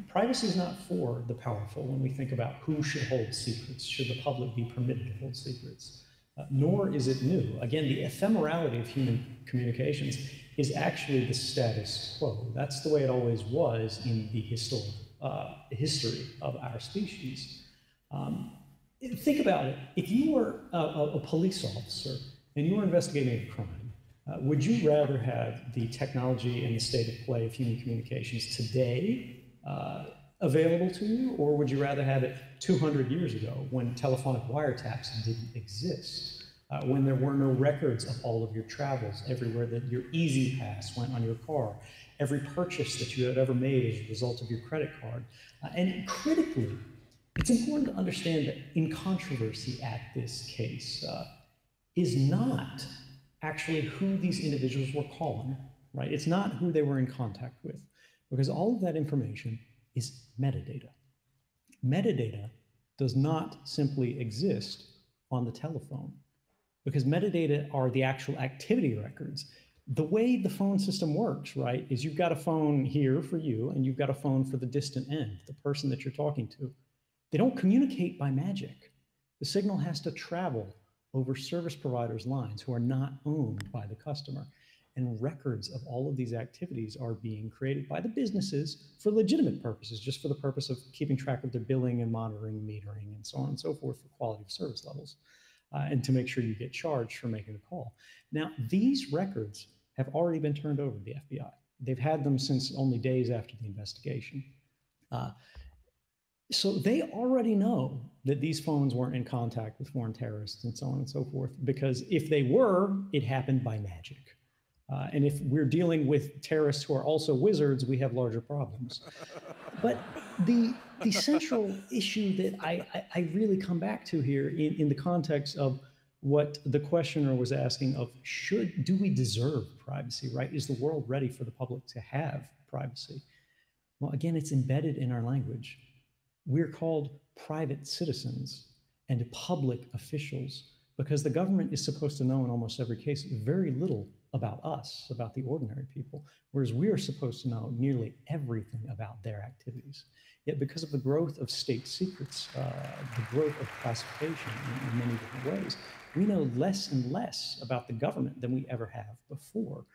Privacy is not for the powerful when we think about who should hold secrets, should the public be permitted to hold secrets. Nor is it new. Again, the ephemerality of human communications is actually the status quo. That's the way it always was in the history of our species. Think about it. If you were a police officer and you were investigating a crime, would you rather have the technology and the state of play of human communications today available to you, or would you rather have it 200 years ago when telephonic wiretaps didn't exist, when there were no records of all of your travels, everywhere that your Easy Pass went on your car, every purchase that you had ever made as a result of your credit card? And critically, it's important to understand that in controversy at this case, is not actually who these individuals were calling, right? It's not who they were in contact with, because all of that information is metadata. Metadata does not simply exist on the telephone, because metadata are the actual activity records. The way the phone system works, right, is you've got a phone here for you, and you've got a phone for the distant end, the person that you're talking to. They don't communicate by magic. The signal has to travel over service providers' lines who are not owned by the customer. And records of all of these activities are being created by the businesses for legitimate purposes, just for the purpose of keeping track of their billing and monitoring, metering, and so on and so forth for quality of service levels, and to make sure you get charged for making a call. Now, these records have already been turned over to the FBI. They've had them since only days after the investigation. So they already know that these phones weren't in contact with foreign terrorists and so on and so forth, because if they were, it happened by magic. And if we're dealing with terrorists who are also wizards, we have larger problems. But the central issue that I really come back to here in the context of what the questioner was asking of, do we deserve privacy, right? Is the world ready for the public to have privacy? Well, again, it's embedded in our language. We're called private citizens and public officials because the government is supposed to know in almost every case very little about us, about the ordinary people, whereas we are supposed to know nearly everything about their activities. Yet because of the growth of state secrets, the growth of classification in many different ways, we know less and less about the government than we ever have before.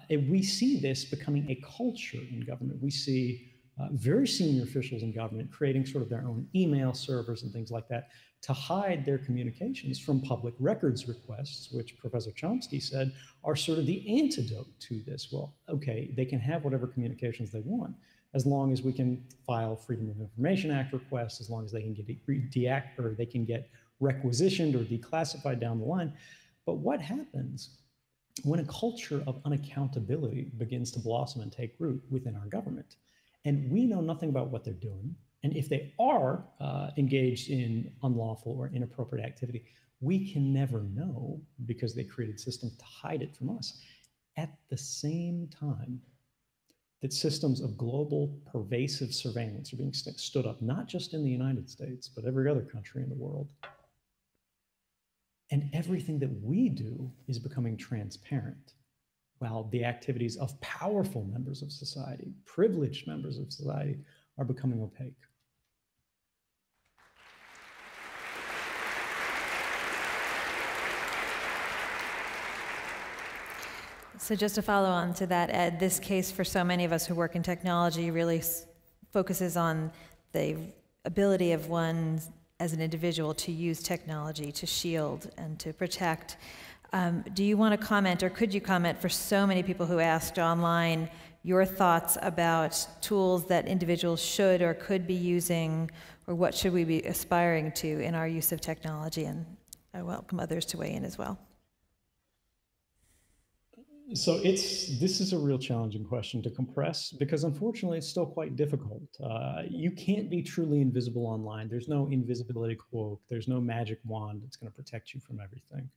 And we see this becoming a culture in government. We see very senior officials in government creating sort of their own email servers and things like that to hide their communications from public records requests, which Professor Chomsky said are sort of the antidote to this. Well, okay, they can have whatever communications they want, as long as we can file Freedom of Information Act requests, as long as they can get they can get requisitioned or declassified down the line. But what happens when a culture of unaccountability begins to blossom and take root within our government? And we know nothing about what they're doing. And if they are engaged in unlawful or inappropriate activity, we can never know because they created systems to hide it from us. At the same time that systems of global pervasive surveillance are being stood up, not just in the United States, but every other country in the world. And everything that we do is becoming transparent, while the activities of powerful members of society, privileged members of society, are becoming opaque. So just to follow on to that, Ed, this case for so many of us who work in technology really focuses on the ability of one as an individual to use technology to shield and to protect. Do you want to comment, or could you comment for so many people who asked online, your thoughts about tools that individuals should or could be using, or what should we be aspiring to in our use of technology? And I welcome others to weigh in as well. So this is a real challenging question to compress, because unfortunately it's still quite difficult. You can't be truly invisible online. There's no invisibility cloak. There's no magic wand that's going to protect you from everything.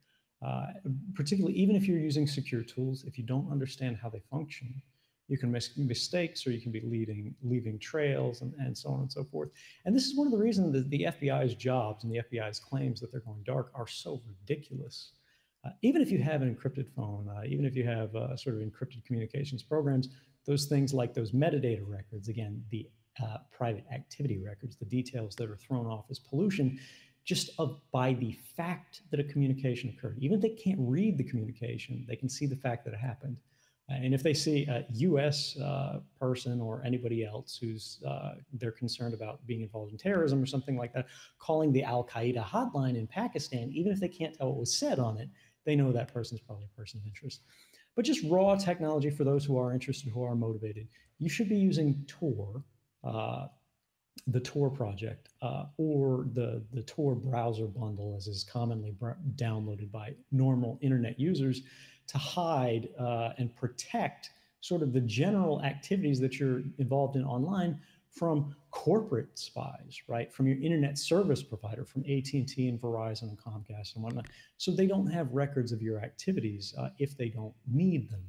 Particularly, even if you're using secure tools, if you don't understand how they function, you can make mistakes, or you can be leaving trails and so on and so forth. And this is one of the reasons that the FBI's jobs and the FBI's claims that they're going dark are so ridiculous. Even if you have an encrypted phone, even if you have sort of encrypted communications programs, those things like those metadata records, again, the private activity records, the details that are thrown off as pollution, just by the fact that a communication occurred. Even if they can't read the communication, they can see the fact that it happened. And if they see a US person or anybody else who's they're concerned about being involved in terrorism or something like that, calling the Al-Qaeda hotline in Pakistan, even if they can't tell what was said on it, they know that person is probably a person of interest. But just raw technology for those who are interested, who are motivated, you should be using Tor, the Tor project, or the Tor browser bundle, as is commonly downloaded by normal internet users, to hide and protect sort of the general activities that you're involved in online from corporate spies, right? From your internet service provider, from AT&T and Verizon and Comcast and whatnot. So they don't have records of your activities if they don't need them.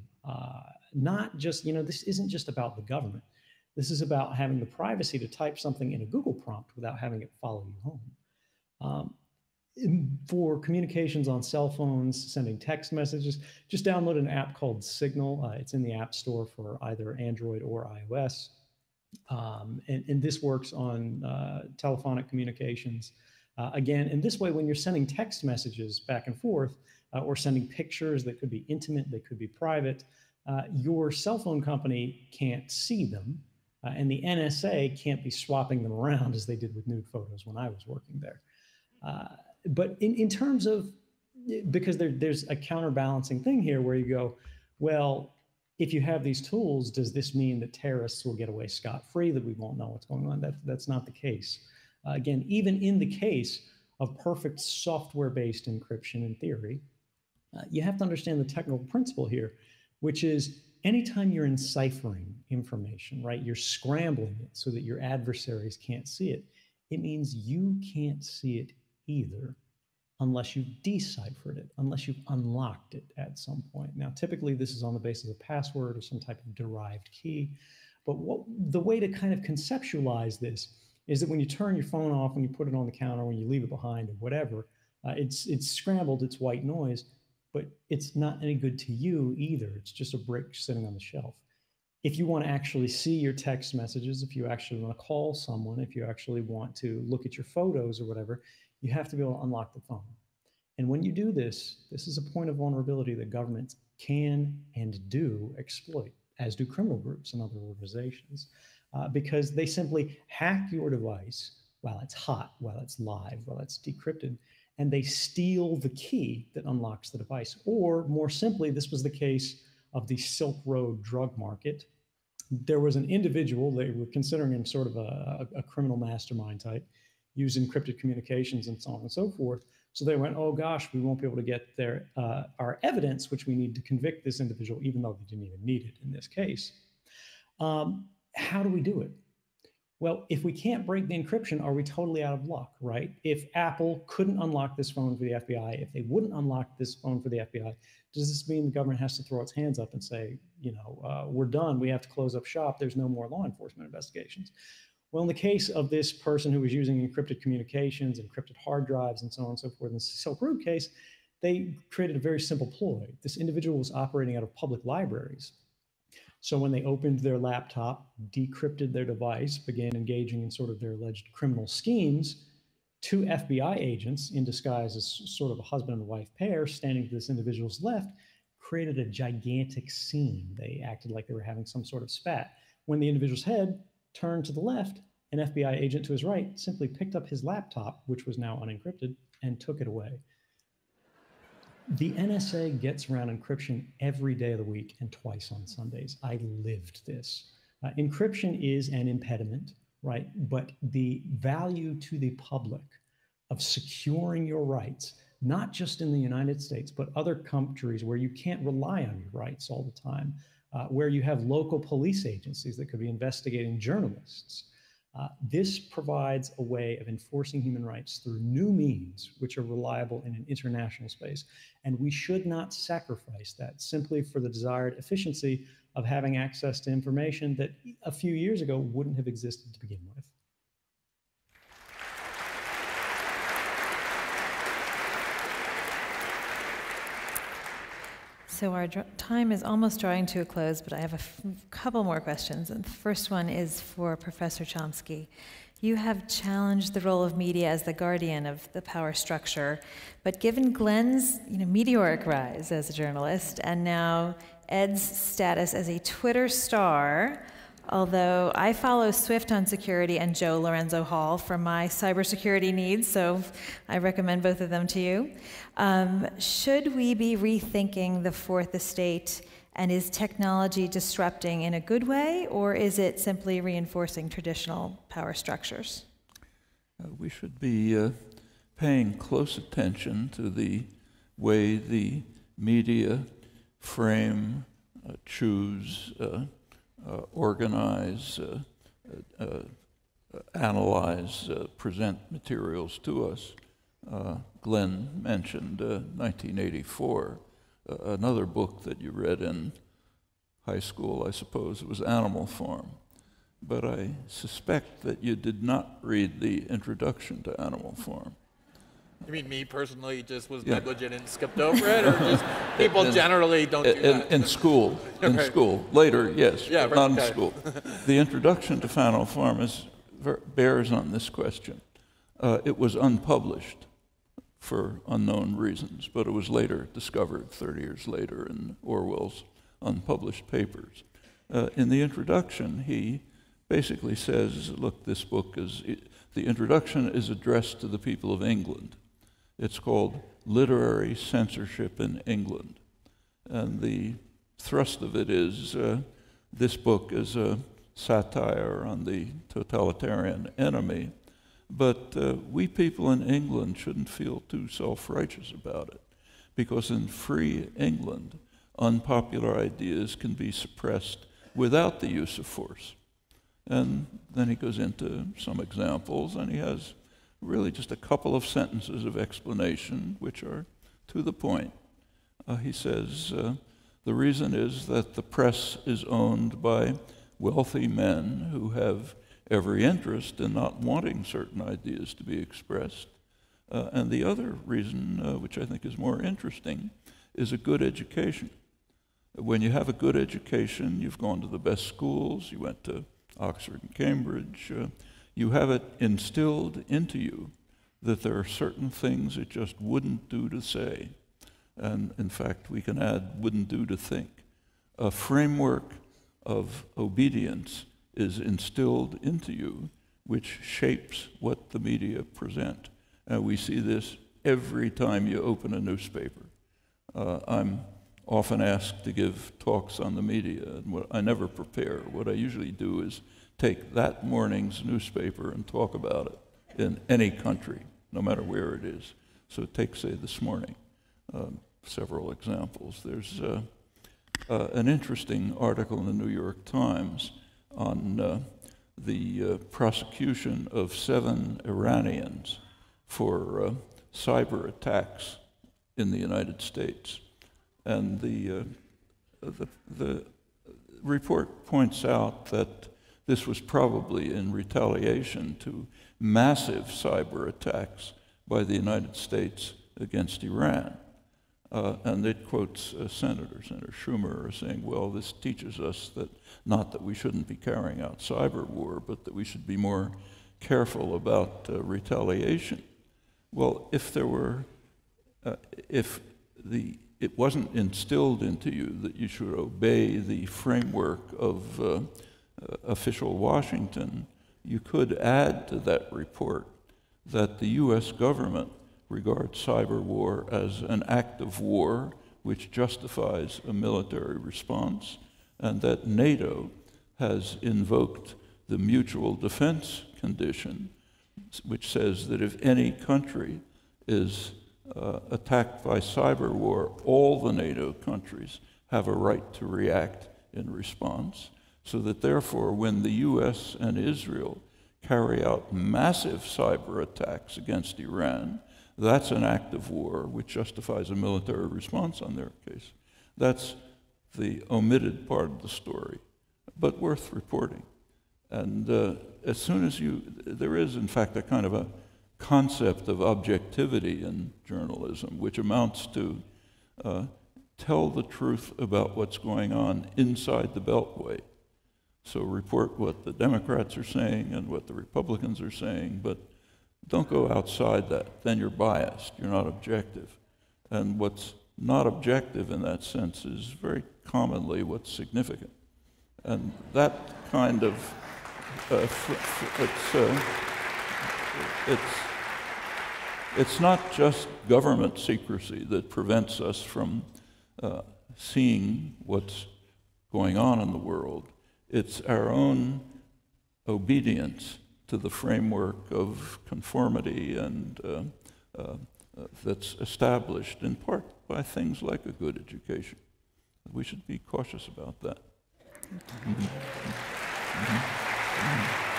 Not just, this isn't just about the government. This is about having the privacy to type something in a Google prompt without having it follow you home. For communications on cell phones, sending text messages, just download an app called Signal. It's in the App Store for either Android or iOS. And this works on telephonic communications. Again, in this way, when you're sending text messages back and forth, or sending pictures that could be intimate, they could be private, your cell phone company can't see them. And the NSA can't be swapping them around as they did with nude photos when I was working there. But in terms of, because there's a counterbalancing thing here where you go, well, if you have these tools, does this mean that terrorists will get away scot-free, that we won't know what's going on? That's not the case. Again, even in the case of perfect software-based encryption in theory, you have to understand the technical principle here, which is anytime you're enciphering information, right, you're scrambling it so that your adversaries can't see it, it means you can't see it either unless you've deciphered it, unless you've unlocked it at some point. Now, typically this is on the basis of a password or some type of derived key, but the way to kind of conceptualize this is that when you turn your phone off, when you put it on the counter, when you leave it behind or whatever, it's scrambled, it's white noise, but it's not any good to you either. It's just a brick sitting on the shelf. If you want to actually see your text messages, if you actually want to call someone, if you actually want to look at your photos or whatever, you have to be able to unlock the phone. And when you do this, this is a point of vulnerability that governments can and do exploit, as do criminal groups and other organizations, because they simply hack your device while it's hot, while it's live, while it's decrypted, and they steal the key that unlocks the device. Or more simply, this was the case of the Silk Road drug market. There was an individual, they were considering him sort of a criminal mastermind type, use encrypted communications and so on and so forth. So they went, oh gosh, we won't be able to get our evidence, which we need to convict this individual, even though they didn't even need it in this case. How do we do it? Well, if we can't break the encryption, are we totally out of luck, right? If Apple couldn't unlock this phone for the FBI, if they wouldn't unlock this phone for the FBI, does this mean the government has to throw its hands up and say, we're done, we have to close up shop, there's no more law enforcement investigations? Well, in the case of this person who was using encrypted communications, encrypted hard drives, and so on and so forth, in the Silk Road case, they created a very simple ploy. This individual was operating out of public libraries. So when they opened their laptop, decrypted their device, began engaging in sort of their alleged criminal schemes, two FBI agents in disguise as sort of a husband and wife pair standing to this individual's left created a gigantic scene. They acted like they were having some sort of spat. When the individual's head turned to the left, an FBI agent to his right simply picked up his laptop, which was now unencrypted, and took it away. The NSA gets around encryption every day of the week and twice on Sundays. I lived this. Encryption is an impediment, right? But the value to the public of securing your rights, not just in the United States, but other countries where you can't rely on your rights all the time, where you have local police agencies that could be investigating journalists. This provides a way of enforcing human rights through new means, which are reliable in an international space. And we should not sacrifice that simply for the desired efficiency of having access to information that a few years ago wouldn't have existed to begin with. So our time is almost drawing to a close, but I have a couple more questions. And the first one is for Professor Chomsky. You have challenged the role of media as the guardian of the power structure, but given Glenn's meteoric rise as a journalist, and now Ed's status as a Twitter star, although I follow Swift on security and Joe Lorenzo Hall for my cybersecurity needs, so I recommend both of them to you. Should we be rethinking the fourth estate, and is technology disrupting in a good way, or is it simply reinforcing traditional power structures? We should be paying close attention to the way the media frame, choose, organize analyze, present materials to us. Glenn mentioned 1984. Another book that you read in high school, I suppose, was Animal Farm. But I suspect that you did not read the introduction to Animal Farm. You mean me personally just was negligent and skipped over it, or just people generally don't do that? In school, Right. school. Later, yes, Yeah, but right, not okay. in school. The introduction to Animal Farm bears on this question. It was unpublished for unknown reasons, but it was later discovered 30 years later in Orwell's unpublished papers. In the introduction, he basically says, look, this book the introduction is addressed to the people of England. It's called Literary Censorship in England. And the thrust of it is this book is a satire on the totalitarian enemy, but we people in England shouldn't feel too self-righteous about it, because in free England, unpopular ideas can be suppressed without the use of force. And then he goes into some examples, and he has really just a couple of sentences of explanation, which are to the point. He says, the reason is that the press is owned by wealthy men who have every interest in not wanting certain ideas to be expressed. And the other reason, which I think is more interesting, is a good education. When you have a good education, you've gone to the best schools, you went to Oxford and Cambridge, you have it instilled into you that there are certain things it just wouldn't do to say. And in fact, we can add wouldn't do to think. A framework of obedience is instilled into you, which shapes what the media present. And we see this every time you open a newspaper. I'm often asked to give talks on the media, and I never prepare. What I usually do is take that morning's newspaper and talk about it in any country, no matter where it is. So take, say, this morning, several examples. There's an interesting article in the New York Times on the prosecution of 7 Iranians for cyber attacks in the United States. And the report points out that this was probably in retaliation to massive cyber attacks by the United States against Iran. And it quotes Senator Schumer saying, well, this teaches us that not that we shouldn't be carrying out cyber war, but that we should be more careful about retaliation. Well, if there were, it wasn't instilled into you that you should obey the framework of official Washington, you could add to that report that the U.S. government regards cyber war as an act of war which justifies a military response, and that NATO has invoked the mutual defense condition, which says that if any country is attacked by cyber war, all the NATO countries have a right to react in response, so that therefore when the U.S. and Israel carry out massive cyber attacks against Iran, that's an act of war which justifies a military response on their case. That's the omitted part of the story, but worth reporting. And as soon as there is in fact a kind of a concept of objectivity in journalism, which amounts to tell the truth about what's going on inside the Beltway. So report what the Democrats are saying and what the Republicans are saying, but don't go outside that. Then you're biased. You're not objective. And what's not objective in that sense is very commonly what's significant. And that kind of, it's not just government secrecy that prevents us from seeing what's going on in the world. It's our own obedience to the framework of conformity and that's established in part by things like a good education. We should be cautious about that. Mm-hmm. Mm-hmm. Mm-hmm.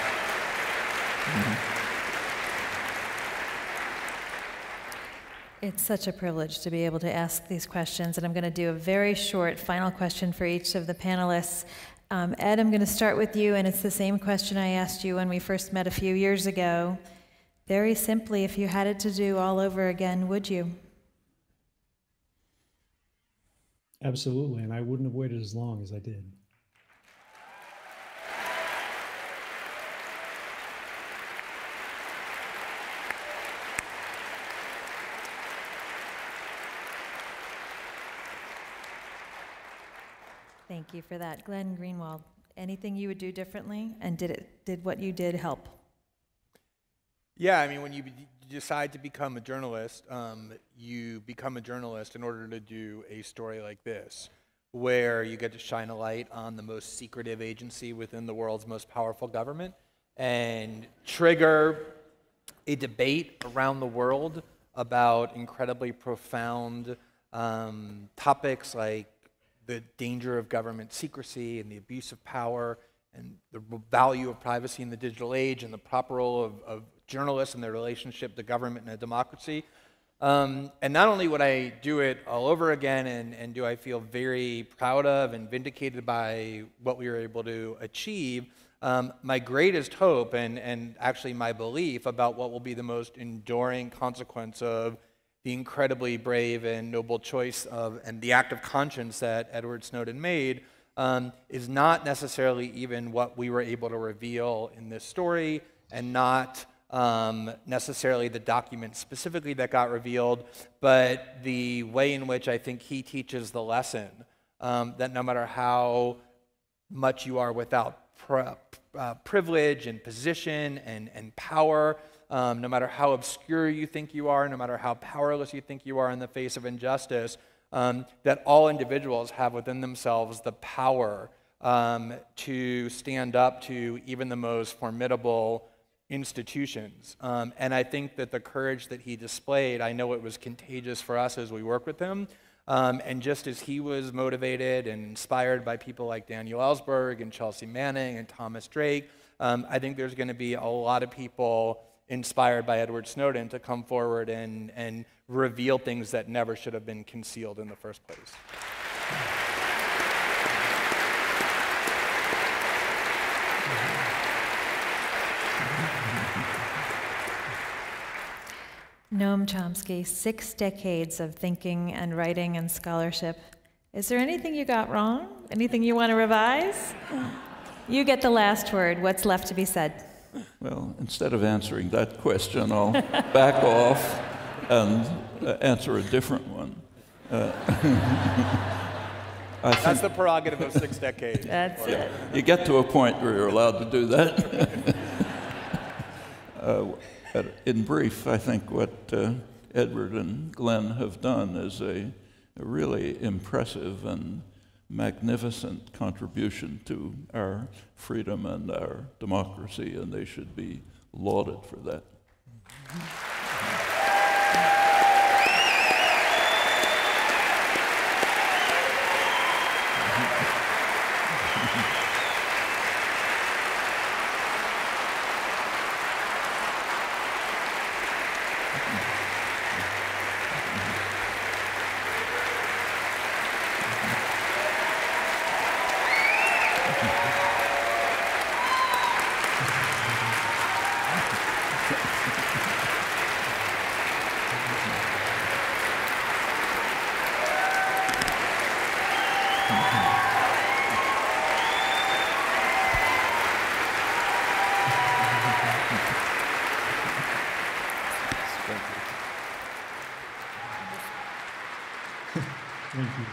It's such a privilege to be able to ask these questions, and I'm going to do a very short final question for each of the panelists. Ed, I'm going to start with you, and it's the same question I asked you when we first met a few years ago. Very simply, if you had it to do all over again, would you? Absolutely, and I wouldn't have waited as long as I did. Thank you for that. Glenn Greenwald, anything you would do differently? And did what you did help? Yeah, I mean, when you decide to become a journalist, you become a journalist in order to do a story like this, where you get to shine a light on the most secretive agency within the world's most powerful government and trigger a debate around the world about incredibly profound topics like the danger of government secrecy and the abuse of power and the value of privacy in the digital age and the proper role of journalists and their relationship to government and a democracy. And not only would I do it all over again and do I feel very proud of and vindicated by what we were able to achieve, my greatest hope and actually my belief about what will be the most enduring consequence of the incredibly brave and noble choice of and the act of conscience that Edward Snowden made is not necessarily even what we were able to reveal in this story and not necessarily the document specifically that got revealed, but the way in which I think he teaches the lesson that no matter how much you are without privilege and position and power, no matter how obscure you think you are, no matter how powerless you think you are in the face of injustice, that all individuals have within themselves the power to stand up to even the most formidable institutions. And I think that the courage that he displayed, I know it was contagious for us as we work with him. And just as he was motivated and inspired by people like Daniel Ellsberg and Chelsea Manning and Thomas Drake, I think there's going to be a lot of people inspired by Edward Snowden to come forward and reveal things that never should have been concealed in the first place. Noam Chomsky, 6 decades of thinking and writing and scholarship. Is there anything you got wrong? Anything you want to revise? You get the last word. What's left to be said? Well, instead of answering that question, I'll back off and answer a different one. That's the prerogative of 6 decades. That's it. You get to a point where you're allowed to do that. In brief, I think what Edward and Glenn have done is a really impressive and magnificent contribution to our freedom and our democracy, and they should be lauded for that. Thank you.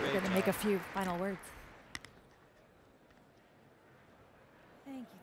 We're going to make a few final words. Thank you.